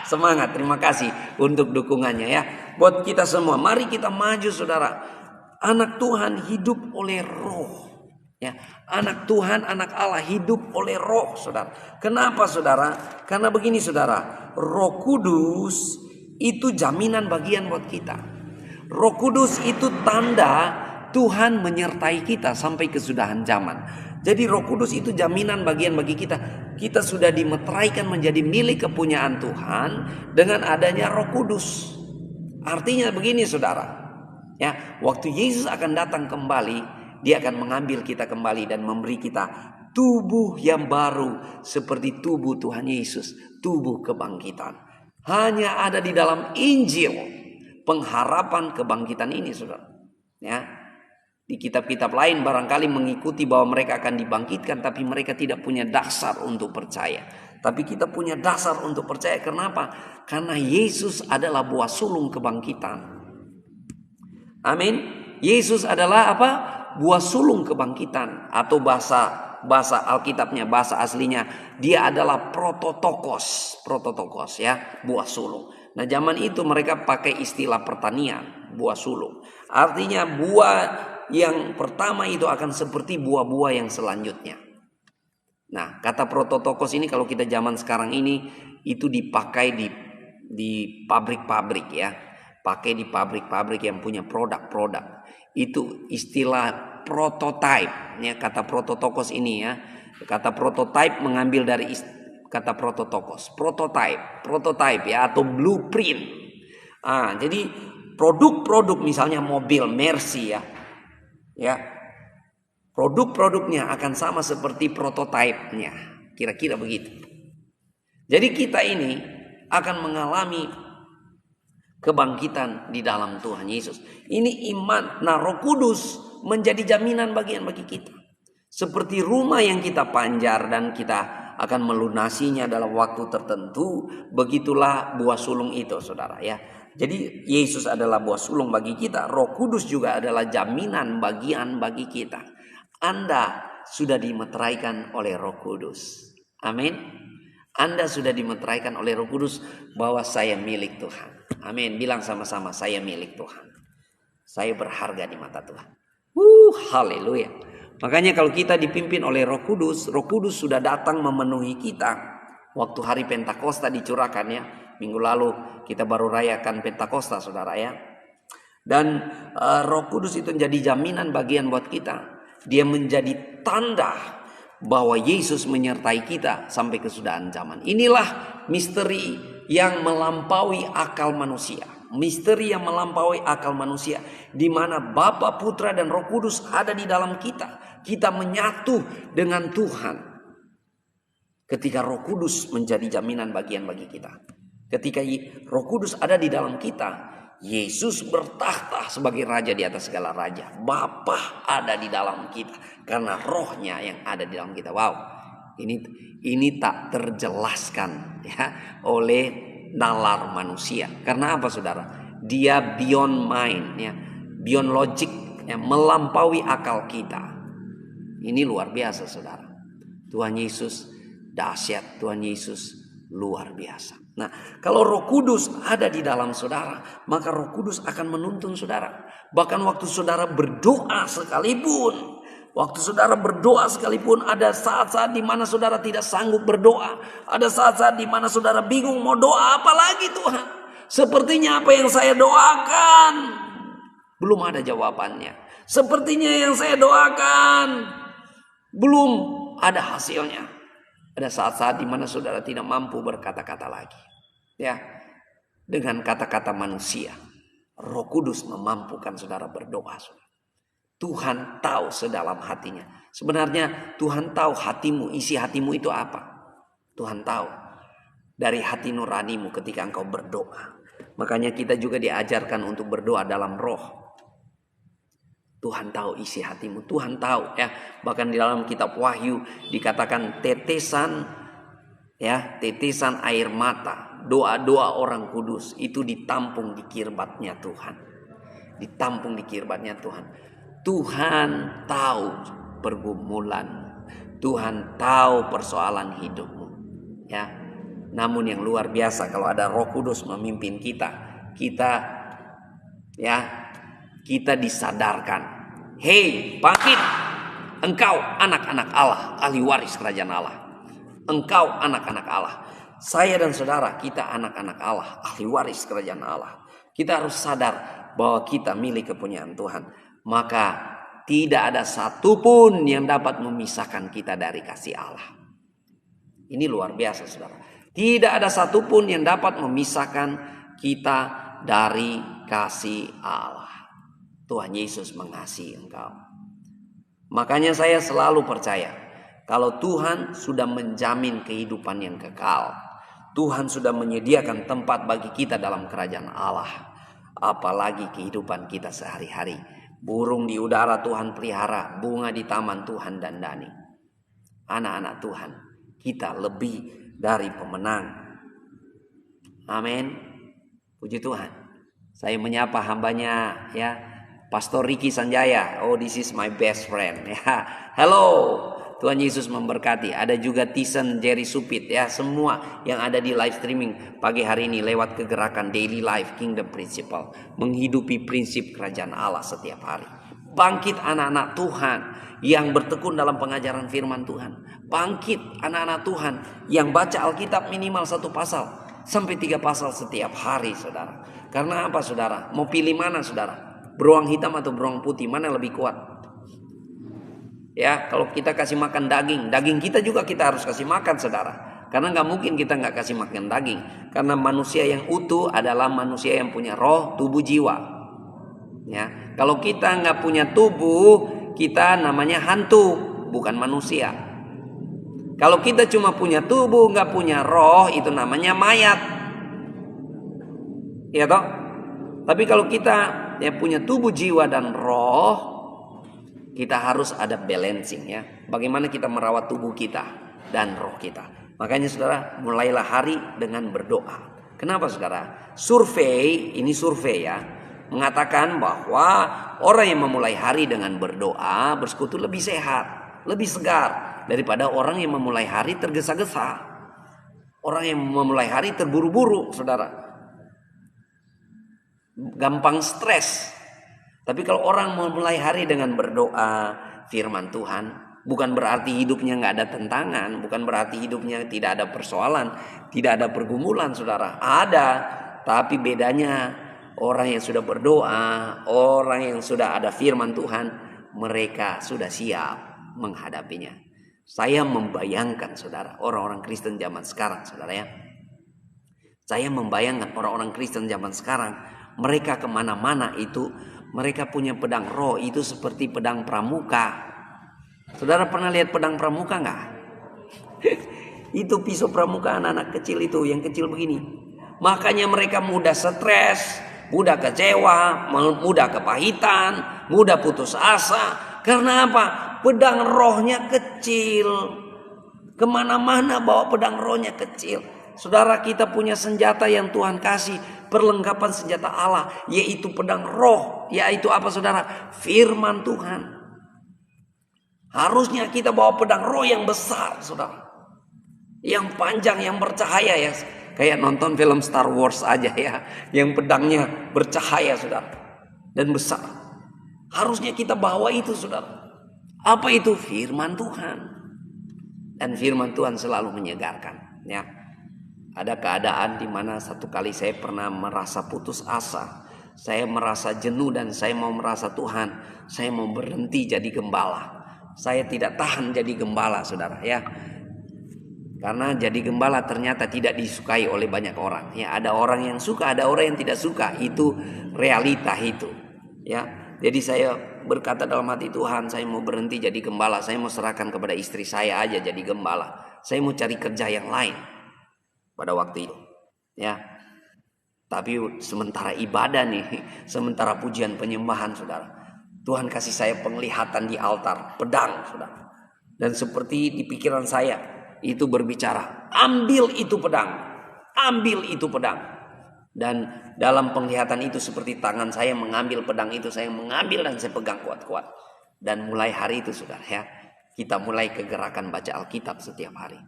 Semangat, terima kasih untuk dukungannya, ya. Buat kita semua, mari kita maju saudara. Anak Tuhan hidup oleh roh, ya. Anak Tuhan, anak Allah hidup oleh roh, saudara. Kenapa saudara? Karena begini saudara, Roh Kudus itu jaminan bagian buat kita. Roh Kudus itu tanda Tuhan menyertai kita sampai kesudahan zaman. Jadi Roh Kudus itu jaminan bagian bagi kita. Kita sudah dimeteraikan menjadi milik kepunyaan Tuhan dengan adanya Roh Kudus. Artinya begini saudara, ya, waktu Yesus akan datang kembali, dia akan mengambil kita kembali dan memberi kita tubuh yang baru seperti tubuh Tuhan Yesus, tubuh kebangkitan. Hanya ada di dalam Injil pengharapan kebangkitan ini, saudara. Ya, di kitab-kitab lain barangkali mengikuti bahwa mereka akan dibangkitkan, tapi mereka tidak punya dasar untuk percaya. Tapi kita punya dasar untuk percaya. Kenapa? Karena Yesus adalah buah sulung kebangkitan. Amin. Yesus adalah apa? Buah sulung kebangkitan, atau bahasa Alkitabnya, bahasa aslinya, dia adalah prototokos, ya, buah sulung. Nah, zaman itu mereka pakai istilah pertanian, buah sulung. Artinya buah yang pertama itu akan seperti buah-buah yang selanjutnya. Nah, kata prototokos ini kalau kita zaman sekarang ini itu dipakai di pabrik-pabrik, ya. Pakai di pabrik-pabrik yang punya produk-produk. Itu istilah prototype, ya, kata prototokos ini, ya. Kata prototype mengambil dari kata prototokos. Prototype, ya, atau blueprint. Jadi produk-produk misalnya mobil Mercy, ya. Ya. Produk-produknya akan sama seperti prototype-nya. Kira-kira begitu. Jadi kita ini akan mengalami kebangkitan di dalam Tuhan Yesus. Ini iman. Nah, Roh Kudus menjadi jaminan bagian bagi kita. Seperti rumah yang kita panjar dan kita akan melunasinya dalam waktu tertentu, begitulah buah sulung itu, saudara ya. Jadi Yesus adalah buah sulung bagi kita. Roh Kudus juga adalah jaminan bagian bagi kita. Anda sudah dimeteraikan oleh Roh Kudus. Amin. Anda sudah dimeteraikan oleh Roh Kudus bahwa saya milik Tuhan. Amin. Bilang sama-sama, saya milik Tuhan. Saya berharga di mata Tuhan. Haleluya. Makanya kalau kita dipimpin oleh Roh Kudus sudah datang memenuhi kita. Waktu hari Pentakosta dicurahkan ya. Minggu lalu kita baru rayakan Pentakosta, saudara ya. Dan Roh Kudus itu menjadi jaminan bagian buat kita. Dia menjadi tanda bahwa Yesus menyertai kita sampai kesudahan zaman. Inilah misteri yang melampaui akal manusia. Misteri yang melampaui akal manusia. Di mana Bapa, Putra, dan Roh Kudus ada di dalam kita. Kita menyatu dengan Tuhan. Ketika Roh Kudus menjadi jaminan bagian bagi kita. Ketika Roh Kudus ada di dalam kita, Yesus bertakhta sebagai raja di atas segala raja. Bapa ada di dalam kita karena rohnya yang ada di dalam kita. Wow, ini tak terjelaskan ya oleh nalar manusia. Karena apa, saudara? Dia beyond mind ya, beyond logic ya, melampaui akal kita. Ini luar biasa, saudara. Tuhan Yesus dahsyat, Tuhan Yesus luar biasa. Nah, kalau Roh Kudus ada di dalam saudara, maka Roh Kudus akan menuntun saudara. Bahkan waktu saudara berdoa sekalipun, ada saat-saat di mana saudara tidak sanggup berdoa, ada saat-saat di mana saudara bingung mau doa apa lagi Tuhan. Sepertinya apa yang saya doakan belum ada jawabannya. Sepertinya yang saya doakan belum ada hasilnya. Ada saat-saat di mana saudara tidak mampu berkata-kata lagi. Ya, dengan kata-kata manusia. Roh Kudus memampukan saudara berdoa. Tuhan tahu sedalam hatinya. Sebenarnya Tuhan tahu hatimu, isi hatimu itu apa. Tuhan tahu dari hati nuranimu ketika engkau berdoa. Makanya kita juga diajarkan untuk berdoa dalam roh. Tuhan tahu isi hatimu, Tuhan tahu ya. Bahkan di dalam kitab Wahyu dikatakan tetesan air mata, doa-doa orang kudus itu ditampung di kirbatnya Tuhan. Ditampung di kirbatnya Tuhan. Tuhan tahu pergumulan, Tuhan tahu persoalan hidupmu ya. Namun yang luar biasa kalau ada Roh Kudus memimpin kita disadarkan. Hei, bangkit. Engkau anak-anak Allah, ahli waris kerajaan Allah. Engkau anak-anak Allah. Saya dan saudara, kita anak-anak Allah, ahli waris kerajaan Allah. Kita harus sadar bahwa kita milik kepunyaan Tuhan. Maka tidak ada satupun yang dapat memisahkan kita dari kasih Allah. Ini luar biasa, saudara. Tidak ada satupun yang dapat memisahkan kita dari kasih Allah. Tuhan Yesus mengasihi engkau. Makanya saya selalu percaya kalau Tuhan sudah menjamin kehidupan yang kekal, Tuhan sudah menyediakan tempat bagi kita dalam kerajaan Allah, apalagi kehidupan kita sehari-hari. Burung di udara Tuhan pelihara, bunga di taman Tuhan dandani. Anak-anak Tuhan, kita lebih dari pemenang. Amin. Puji Tuhan. Saya menyapa hambanya ya, Pastor Ricky Sanjaya. Oh, this is my best friend. Ya, hello. Tuhan Yesus memberkati. Ada juga Tison Jerry Supit ya, semua yang ada di live streaming pagi hari ini lewat kegerakan Daily Life Kingdom Principle, menghidupi prinsip kerajaan Allah setiap hari. Bangkit anak-anak Tuhan yang bertekun dalam pengajaran firman Tuhan. Bangkit anak-anak Tuhan yang baca Alkitab minimal 1 pasal sampai 3 pasal setiap hari, saudara. Karena apa, saudara? Mau pilih mana, saudara? Beruang hitam atau beruang putih, mana lebih kuat? Ya, kalau kita kasih makan daging kita juga kita harus kasih makan, saudara. Karena nggak mungkin kita nggak kasih makan daging. Karena manusia yang utuh adalah manusia yang punya roh, tubuh, jiwa. Ya, kalau kita nggak punya tubuh, kita namanya hantu, bukan manusia. Kalau kita cuma punya tubuh, nggak punya roh, itu namanya mayat. Ya toh? Tapi kalau kita ya punya tubuh, jiwa dan roh, kita harus ada balancing ya. Bagaimana kita merawat tubuh kita dan roh kita. Makanya saudara, mulailah hari dengan berdoa. Kenapa saudara? Survei ya, mengatakan bahwa orang yang memulai hari dengan berdoa, bersekutu lebih sehat, lebih segar daripada orang yang memulai hari tergesa-gesa. Orang yang memulai hari terburu-buru, saudara. Gampang stres. Tapi kalau orang memulai hari dengan berdoa, firman Tuhan, bukan berarti hidupnya nggak ada tantangan, bukan berarti hidupnya tidak ada persoalan, tidak ada pergumulan, saudara. Ada, tapi bedanya orang yang sudah berdoa, orang yang sudah ada firman Tuhan, mereka sudah siap menghadapinya. Saya membayangkan, saudara, orang-orang Kristen zaman sekarang, saudara ya. Saya membayangkan orang-orang Kristen zaman sekarang, mereka kemana-mana itu, mereka punya pedang roh itu seperti pedang pramuka. Saudara pernah lihat pedang pramuka nggak? Itu pisau pramuka anak-anak kecil itu, yang kecil begini. Makanya mereka mudah stres, mudah kecewa, mudah kepahitan, mudah putus asa. Karena apa? Pedang rohnya kecil. Kemana-mana bawa pedang rohnya kecil. Saudara, kita punya senjata yang Tuhan kasih, perlengkapan senjata Allah, yaitu pedang roh. Yaitu apa saudara? Firman Tuhan. Harusnya kita bawa pedang roh yang besar, saudara. Yang panjang, yang bercahaya ya. Kayak nonton film Star Wars aja ya. Yang pedangnya bercahaya, saudara. Dan besar. Harusnya kita bawa itu, saudara. Apa itu? Firman Tuhan. Dan firman Tuhan selalu menyegarkan. Ya. Ada keadaan di mana satu kali saya pernah merasa putus asa. Saya merasa jenuh dan saya mau merasa Tuhan. Saya mau berhenti jadi gembala. Saya tidak tahan jadi gembala, saudara ya. Karena jadi gembala ternyata tidak disukai oleh banyak orang. Ya, ada orang yang suka, ada orang yang tidak suka. Itu realita itu. Ya, jadi saya berkata dalam hati, Tuhan, saya mau berhenti jadi gembala. Saya mau serahkan kepada istri saya aja jadi gembala. Saya mau cari kerja yang lain pada waktu itu. Ya, tapi sementara ibadah nih, sementara pujian penyembahan, saudara, Tuhan kasih saya penglihatan di altar, pedang, saudara. Dan seperti di pikiran saya itu berbicara, ambil itu pedang, ambil itu pedang. Dan dalam penglihatan itu seperti tangan saya mengambil pedang itu, saya mengambil dan saya pegang kuat-kuat. Dan mulai hari itu, saudara ya, kita mulai kegerakan baca Alkitab setiap hari.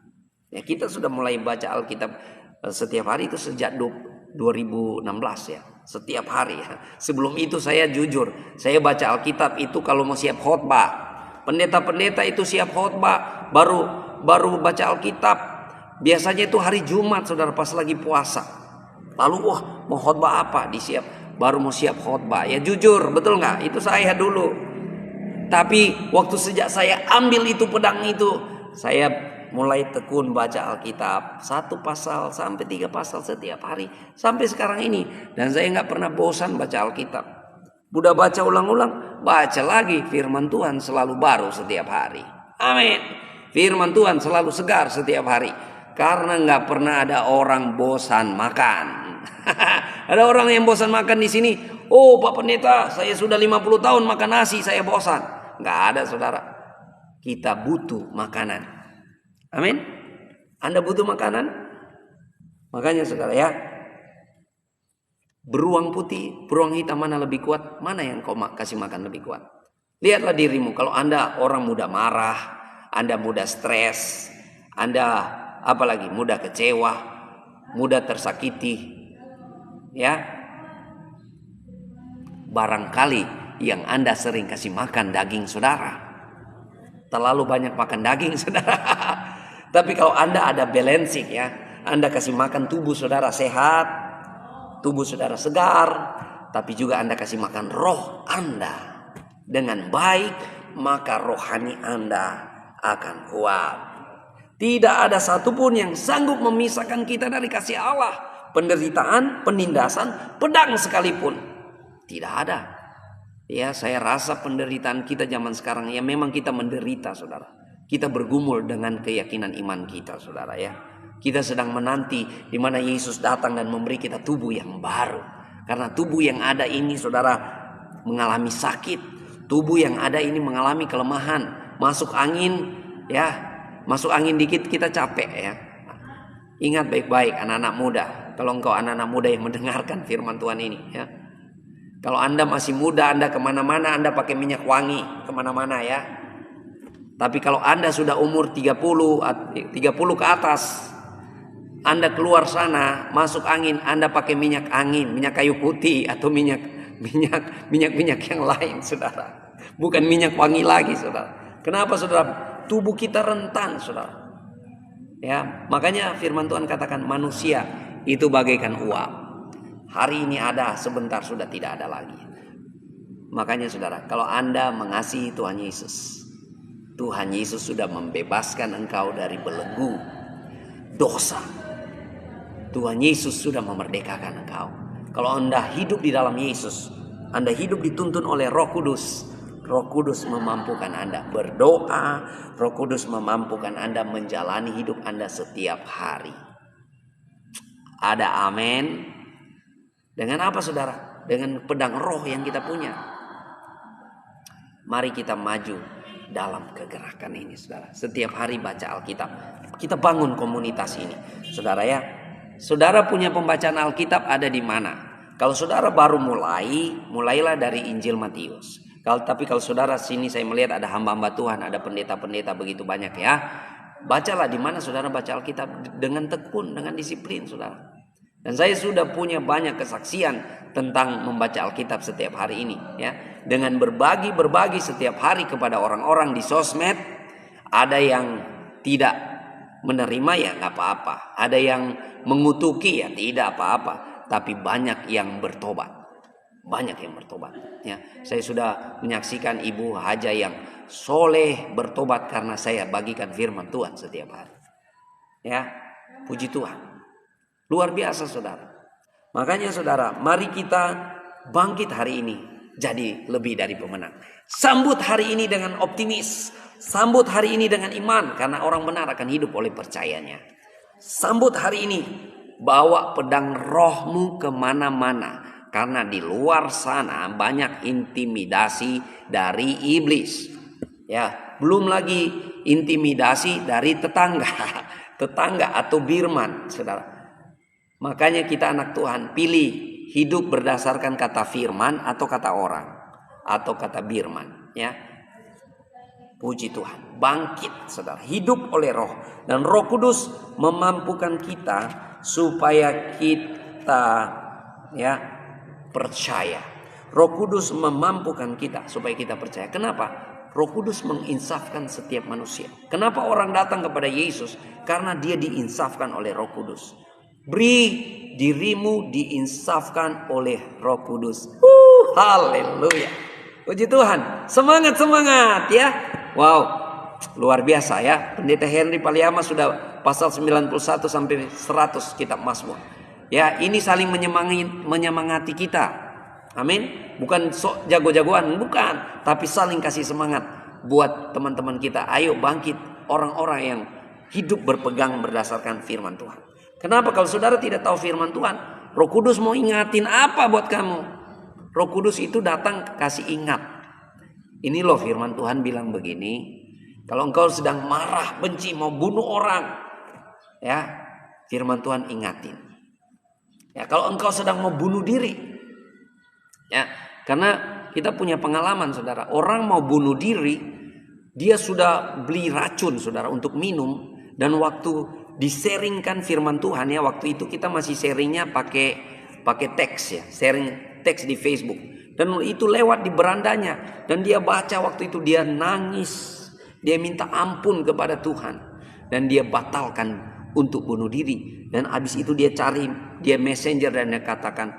Ya, kita sudah mulai baca Alkitab setiap hari itu sejak 2016 ya. Setiap hari ya. Sebelum itu saya jujur, saya baca Alkitab itu kalau mau siap khotbah. Pendeta-pendeta itu siap khotbah, baru baca Alkitab. Biasanya itu hari Jumat, saudara, pas lagi puasa. Lalu mau khotbah apa? Baru mau siap khotbah. Ya jujur, betul nggak? Itu saya dulu. Tapi waktu sejak saya ambil itu pedang itu, saya mulai tekun baca Alkitab 1 pasal sampai 3 pasal setiap hari sampai sekarang ini. Dan saya nggak pernah bosan baca Alkitab. Udah baca ulang-ulang, baca lagi. Firman Tuhan selalu baru setiap hari. Amin. Firman Tuhan selalu segar setiap hari. Karena nggak pernah ada orang bosan makan. Ada orang yang bosan makan di sini. Oh Pak Pendeta, saya sudah 50 tahun makan nasi, saya bosan. Nggak ada, saudara. Kita butuh makanan. Amin. Anda butuh makanan. Makanya saudara ya, beruang putih, beruang hitam mana lebih kuat? Mana yang kau kasih makan lebih kuat? Lihatlah dirimu. Kalau Anda orang mudah marah, Anda mudah stres, Anda apalagi mudah kecewa, mudah tersakiti, ya, barangkali yang Anda sering kasih makan daging saudara. Terlalu banyak makan daging saudara. Tapi kalau Anda ada balancing ya, Anda kasih makan tubuh saudara sehat, tubuh saudara segar, tapi juga Anda kasih makan roh Anda dengan baik, maka rohani Anda akan kuat. Tidak ada satupun yang sanggup memisahkan kita dari kasih Allah. Penderitaan, penindasan, pedang sekalipun. Tidak ada. Ya, saya rasa penderitaan kita zaman sekarang ya memang kita menderita, saudara. Kita bergumul dengan keyakinan iman kita, saudara ya. Kita sedang menanti di mana Yesus datang dan memberi kita tubuh yang baru. Karena tubuh yang ada ini, saudara, mengalami sakit. Tubuh yang ada ini mengalami kelemahan. Masuk angin, ya. Masuk angin dikit kita capek ya. Ingat baik-baik anak-anak muda. Kalau engkau anak-anak muda yang mendengarkan firman Tuhan ini ya. Kalau Anda masih muda, Anda kemana-mana, Anda pakai minyak wangi kemana-mana ya. Tapi kalau Anda sudah umur 30 ke atas, Anda keluar sana, masuk angin, Anda pakai minyak angin, minyak kayu putih atau minyak yang lain, saudara. Bukan minyak wangi lagi, saudara. Kenapa, saudara? Tubuh kita rentan, saudara. Ya, makanya firman Tuhan katakan manusia itu bagaikan uap. Hari ini ada, sebentar sudah tidak ada lagi. Makanya, saudara, kalau Anda mengasihi Tuhan Yesus, Tuhan Yesus sudah membebaskan engkau dari belenggu dosa. Tuhan Yesus sudah memerdekakan engkau. Kalau Anda hidup di dalam Yesus, Anda hidup dituntun oleh Roh Kudus. Roh Kudus memampukan Anda berdoa. Roh Kudus memampukan Anda menjalani hidup Anda setiap hari. Ada amin. Dengan apa, saudara? Dengan pedang roh yang kita punya. Mari kita maju dalam kegerakan ini, saudara. Setiap hari baca Alkitab. Kita bangun komunitas ini, saudara ya. Saudara punya pembacaan Alkitab ada di mana? Kalau saudara baru mulailah dari Injil Matius. Tapi kalau saudara sini saya melihat ada hamba-hamba Tuhan, ada pendeta-pendeta begitu banyak ya. Bacalah di mana saudara baca Alkitab dengan tekun, dengan disiplin, saudara. Dan saya sudah punya banyak kesaksian tentang membaca Alkitab setiap hari ini ya. Dengan berbagi setiap hari kepada orang-orang di sosmed. Ada yang tidak menerima ya gak apa-apa. Ada yang mengutuki ya tidak apa-apa. Tapi banyak yang bertobat. Banyak yang bertobat ya. Saya sudah menyaksikan Ibu Haja yang soleh bertobat karena saya bagikan firman Tuhan setiap hari ya. Puji Tuhan. Luar biasa, saudara. Makanya, saudara, mari kita bangkit hari ini jadi lebih dari pemenang. Sambut hari ini dengan optimis. Sambut hari ini dengan iman. Karena orang benar akan hidup oleh percayanya. Sambut hari ini. Bawa pedang rohmu kemana-mana. Karena di luar sana banyak intimidasi dari iblis. Ya, belum lagi intimidasi dari tetangga. Tetangga atau birman, saudara. Makanya kita anak Tuhan pilih hidup berdasarkan kata firman atau kata orang atau kata birman ya. Puji Tuhan. Bangkit, saudara. Hidup oleh roh. Dan Roh Kudus memampukan kita supaya kita ya percaya. Roh Kudus memampukan kita supaya kita percaya. Kenapa? Roh Kudus menginsafkan setiap manusia. Kenapa orang datang kepada Yesus? Karena dia diinsafkan oleh Roh Kudus. Beri dirimu diinsafkan oleh Roh Kudus. Haleluya. Puji Tuhan. Semangat ya. Wow, luar biasa ya. Pendeta Henry Paliama sudah pasal 91 sampai 100 kitab Mazmur. Ya, ini saling menyemangati kita. Amin. Bukan sok jago-jagoan, bukan, tapi saling kasih semangat buat teman-teman kita. Ayo bangkit, orang-orang yang hidup berpegang berdasarkan firman Tuhan. Kenapa? Kalau saudara tidak tahu firman Tuhan, Roh Kudus mau ingatin apa buat kamu? Roh Kudus itu datang kasih ingat. Ini loh firman Tuhan bilang begini. Kalau engkau sedang marah, benci, mau bunuh orang, ya, firman Tuhan ingatin. Ya, kalau engkau sedang mau bunuh diri, ya, karena kita punya pengalaman, saudara. Orang mau bunuh diri, dia sudah beli racun, saudara, untuk minum, dan waktu diseringkan firman Tuhan ya, waktu itu kita masih sharingnya pakai teks ya, sharing teks di Facebook, dan itu lewat di berandanya, dan dia baca waktu itu, dia nangis, dia minta ampun kepada Tuhan, dan dia batalkan untuk bunuh diri. Dan habis itu dia cari, dia messenger dan dia katakan,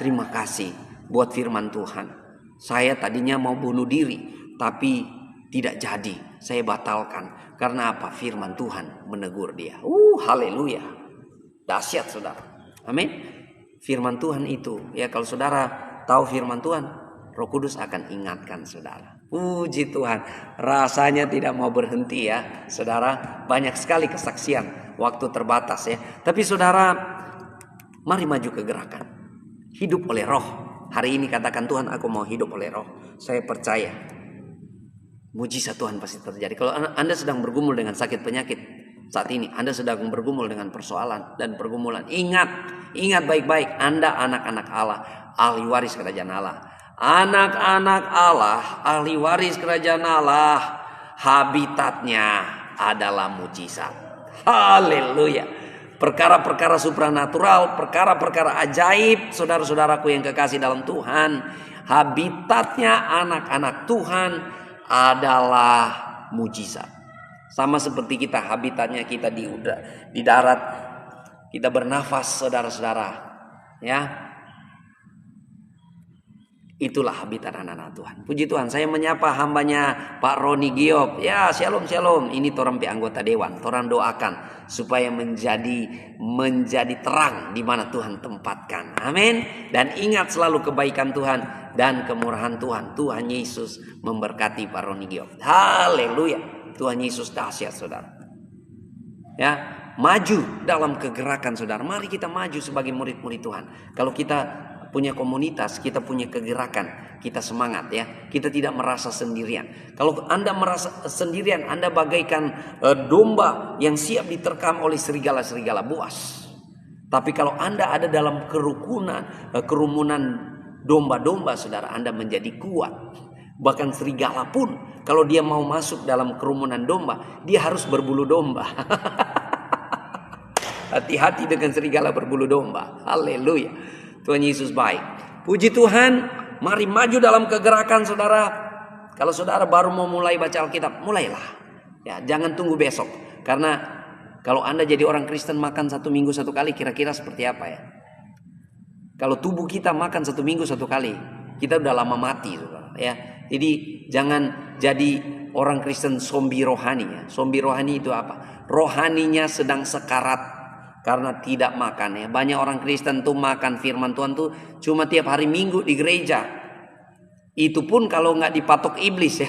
terima kasih buat firman Tuhan, saya tadinya mau bunuh diri tapi tidak jadi, saya batalkan. Karena apa? Firman Tuhan menegur dia. Haleluya. Dahsyat, saudara. Amin. Firman Tuhan itu, ya, kalau saudara tahu firman Tuhan, Roh Kudus akan ingatkan saudara. Puji Tuhan. Rasanya tidak mau berhenti ya, saudara. Banyak sekali kesaksian. Waktu terbatas ya. Tapi saudara, mari maju ke gerakan. Hidup oleh roh. Hari ini katakan, Tuhan, aku mau hidup oleh roh. Saya percaya mujizat Tuhan pasti terjadi. Kalau Anda sedang bergumul dengan sakit penyakit saat ini, Anda sedang bergumul dengan persoalan dan pergumulan, ingat baik-baik, Anda anak-anak Allah, ahli waris kerajaan Allah. Anak-anak Allah, ahli waris kerajaan Allah, habitatnya adalah mujizat. Haleluya. Perkara-perkara supranatural, perkara-perkara ajaib, saudara-saudaraku yang kekasih dalam Tuhan, habitatnya anak-anak Tuhan adalah mujizat. Sama seperti kita, habitatnya kita di darat, kita bernafas, saudara-saudara, ya. Itulah habitat anak-anak Tuhan. Puji Tuhan, saya menyapa hambanya Pak Roni Giop. Ya, shalom. Ini torang anggota dewan. Torang doakan supaya menjadi terang di mana Tuhan tempatkan. Amin. Dan ingat selalu kebaikan Tuhan dan kemurahan Tuhan. Tuhan Yesus memberkati Pak Roni Giop. Haleluya. Tuhan Yesus dahsyat, saudara. Ya, maju dalam kegerakan, saudara. Mari kita maju sebagai murid-murid Tuhan. Kalau kita punya komunitas, kita punya kegerakan, kita semangat ya. Kita tidak merasa sendirian. Kalau Anda merasa sendirian, Anda bagaikan domba yang siap diterkam oleh serigala-serigala buas. Tapi kalau Anda ada dalam kerumunan domba-domba, saudara, Anda menjadi kuat. Bahkan serigala pun kalau dia mau masuk dalam kerumunan domba, dia harus berbulu domba. Hati-hati dengan serigala berbulu domba. Haleluya. Tuhan Yesus baik. Puji Tuhan. Mari maju dalam kegerakan, saudara. Kalau saudara baru mau mulai baca Alkitab, mulailah. Ya, jangan tunggu besok. Karena kalau Anda jadi orang Kristen makan 1 minggu 1 kali, kira-kira seperti apa ya? Kalau tubuh kita makan 1 minggu 1 kali, kita udah lama mati, saudara. Ya, jadi jangan jadi orang Kristen zombie rohani. Ya. Zombie rohani itu apa? Rohaninya sedang sekarat karena tidak makan ya. Banyak orang Kristen tuh makan firman Tuhan tuh cuma tiap hari Minggu di gereja. Itu pun kalau nggak dipatok iblis ya.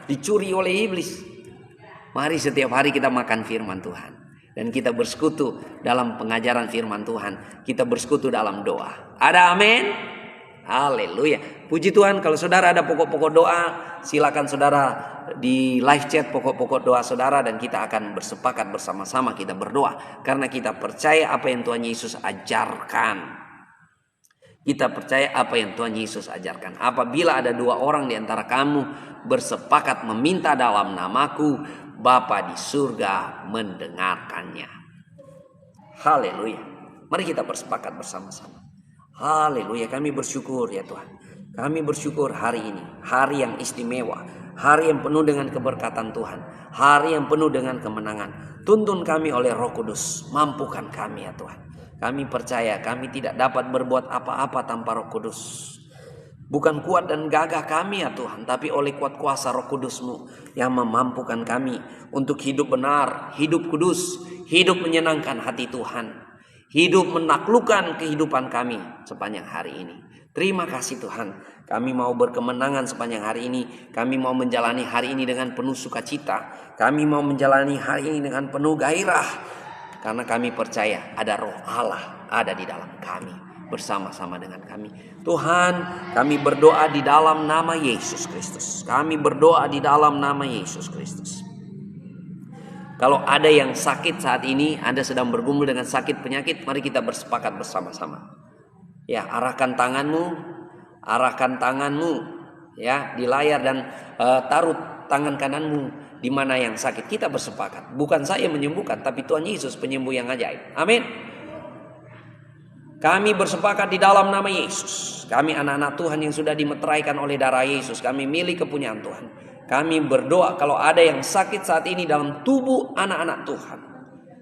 Dicuri oleh iblis. Mari setiap hari kita makan firman Tuhan. Dan kita bersekutu dalam pengajaran firman Tuhan. Kita bersekutu dalam doa. Ada amin? Haleluya. Puji Tuhan, kalau saudara ada pokok-pokok doa, silakan saudara di live chat pokok-pokok doa saudara, dan kita akan bersepakat bersama-sama kita berdoa karena kita percaya apa yang Tuhan Yesus ajarkan. Kita percaya apa yang Tuhan Yesus ajarkan. Apabila ada 2 orang di antara kamu bersepakat meminta dalam namaku, Bapa di surga mendengarkannya. Haleluya. Mari kita bersepakat bersama-sama. Haleluya, kami bersyukur ya Tuhan. Kami bersyukur hari ini, hari yang istimewa, hari yang penuh dengan keberkatan Tuhan, hari yang penuh dengan kemenangan. Tuntun kami oleh Roh Kudus, mampukan kami ya Tuhan. Kami percaya kami tidak dapat berbuat apa-apa tanpa Roh Kudus. Bukan kuat dan gagah kami ya Tuhan, tapi oleh kuat kuasa Roh Kudus-Mu yang memampukan kami untuk hidup benar, hidup kudus, hidup menyenangkan hati Tuhan, hidup menaklukkan kehidupan kami sepanjang hari ini. Terima kasih Tuhan. Kami mau berkemenangan sepanjang hari ini. Kami mau menjalani hari ini dengan penuh sukacita. Kami mau menjalani hari ini dengan penuh gairah. Karena kami percaya ada Roh Allah ada di dalam kami, bersama-sama dengan kami. Tuhan, kami berdoa di dalam nama Yesus Kristus. Kami berdoa di dalam nama Yesus Kristus. Kalau ada yang sakit saat ini, Anda sedang bergumul dengan sakit penyakit, mari kita bersepakat bersama-sama. Ya, arahkan tanganmu ya di layar dan taruh tangan kananmu di mana yang sakit. Kita bersepakat. Bukan saya menyembuhkan, tapi Tuhan Yesus penyembuh yang ajaib. Amin. Kami bersepakat di dalam nama Yesus. Kami anak-anak Tuhan yang sudah dimeteraikan oleh darah Yesus. Kami milik kepunyaan Tuhan. Kami berdoa kalau ada yang sakit saat ini dalam tubuh anak-anak Tuhan.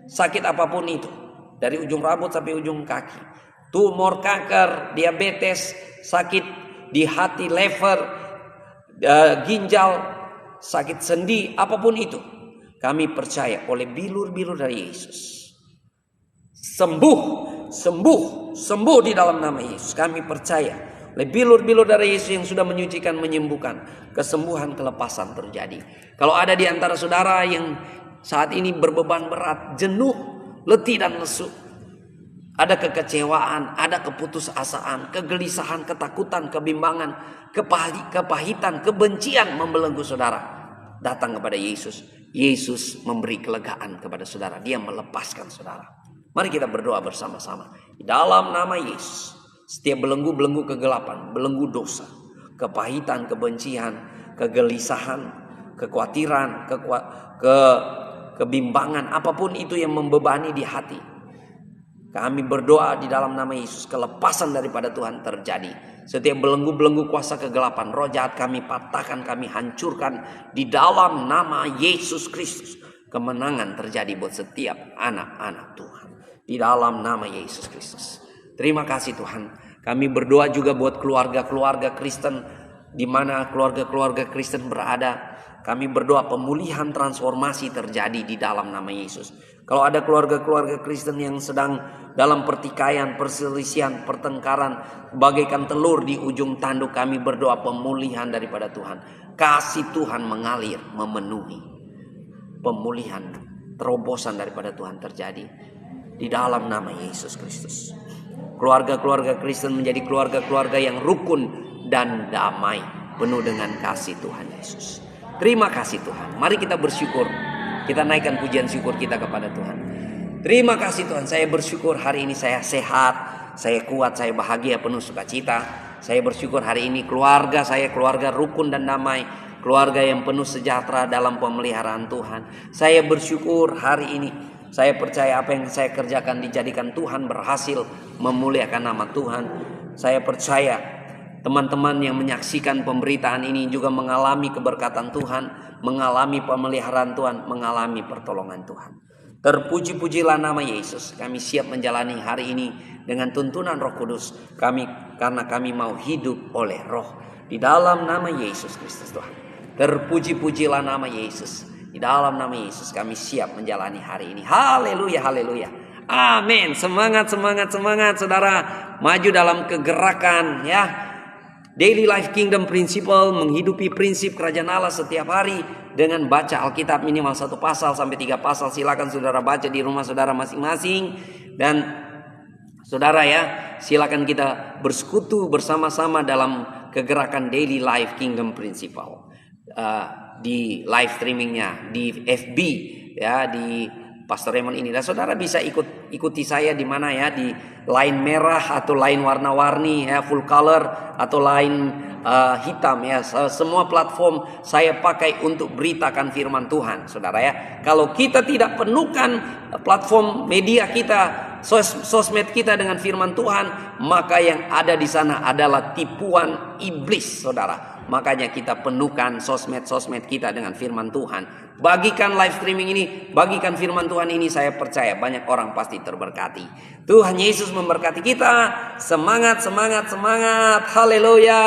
Sakit apapun itu. Dari ujung rambut sampai ujung kaki. Tumor, kanker, diabetes, sakit di hati, lever, ginjal, sakit sendi, apapun itu. Kami percaya oleh bilur-bilur dari Yesus. Sembuh di dalam nama Yesus. Kami percaya Bilur-bilur darah Yesus yang sudah menyucikan, menyembuhkan. Kesembuhan, kelepasan terjadi. Kalau ada di antara saudara yang saat ini berbeban berat, jenuh, letih dan lesu, ada kekecewaan, ada keputusasaan, kegelisahan, ketakutan, kebimbangan, kepahitan, kebencian membelenggu saudara, datang kepada Yesus. Yesus memberi kelegaan kepada saudara. Dia melepaskan saudara. Mari kita berdoa bersama-sama. Di dalam nama Yesus, setiap belenggu-belenggu kegelapan, belenggu dosa, kepahitan, kebencian, kegelisahan, kekhawatiran, kebimbangan, apapun itu yang membebani di hati, kami berdoa di dalam nama Yesus, kelepasan daripada Tuhan terjadi. Setiap belenggu-belenggu kuasa kegelapan, roh jahat kami patahkan, kami hancurkan di dalam nama Yesus Kristus. Kemenangan terjadi buat setiap anak-anak Tuhan di dalam nama Yesus Kristus. Terima kasih Tuhan. Kami berdoa juga buat keluarga-keluarga Kristen, di mana keluarga-keluarga Kristen berada. Kami berdoa pemulihan, transformasi terjadi di dalam nama Yesus. Kalau ada keluarga-keluarga Kristen yang sedang dalam pertikaian, perselisihan, pertengkaran, bagaikan telur di ujung tanduk, kami berdoa pemulihan daripada Tuhan. Kasih Tuhan mengalir, memenuhi. Pemulihan, terobosan daripada Tuhan terjadi di dalam nama Yesus Kristus. Keluarga-keluarga Kristen menjadi keluarga-keluarga yang rukun dan damai, penuh dengan kasih Tuhan Yesus. Terima kasih Tuhan. Mari kita bersyukur. Kita naikkan pujian syukur kita kepada Tuhan. Terima kasih Tuhan. Saya bersyukur hari ini saya sehat, saya kuat, saya bahagia, penuh sukacita. Saya bersyukur hari ini keluarga saya, keluarga rukun dan damai, keluarga yang penuh sejahtera dalam pemeliharaan Tuhan. Saya bersyukur hari ini. Saya percaya apa yang saya kerjakan dijadikan Tuhan berhasil, memuliakan nama Tuhan. Saya percaya teman-teman yang menyaksikan pemberitaan ini juga mengalami keberkatan Tuhan, mengalami pemeliharaan Tuhan, mengalami pertolongan Tuhan. Terpuji-pujilah nama Yesus. Kami siap menjalani hari ini dengan tuntunan Roh Kudus. Karena kami mau hidup oleh Roh. Di dalam nama Yesus Kristus Tuhan. Terpuji-pujilah nama Yesus. Di dalam nama Yesus kami siap menjalani hari ini. Haleluya, haleluya. Amin. Semangat, semangat, semangat saudara. Maju dalam kegerakan ya. Daily Life Kingdom Principle, menghidupi prinsip kerajaan Allah setiap hari dengan baca Alkitab minimal 1 pasal sampai 3 pasal. Silakan saudara baca di rumah saudara masing-masing. Dan saudara ya, silakan kita bersekutu bersama-sama dalam kegerakan Daily Life Kingdom Principle. Di live streamingnya di FB ya, di Pastor Raymond ini. Dan saudara bisa ikuti saya di mana ya, di line merah atau line warna-warni ya, full color atau line hitam ya. Semua platform saya pakai untuk beritakan firman Tuhan, saudara ya. Kalau kita tidak penuhkan platform media kita, sosmed kita dengan firman Tuhan, maka yang ada di sana adalah tipuan iblis, saudara. Makanya kita penuhkan sosmed kita dengan firman Tuhan. Bagikan live streaming ini, bagikan firman Tuhan ini, saya percaya banyak orang pasti terberkati. Tuhan Yesus memberkati kita. Semangat, semangat, semangat. Haleluya.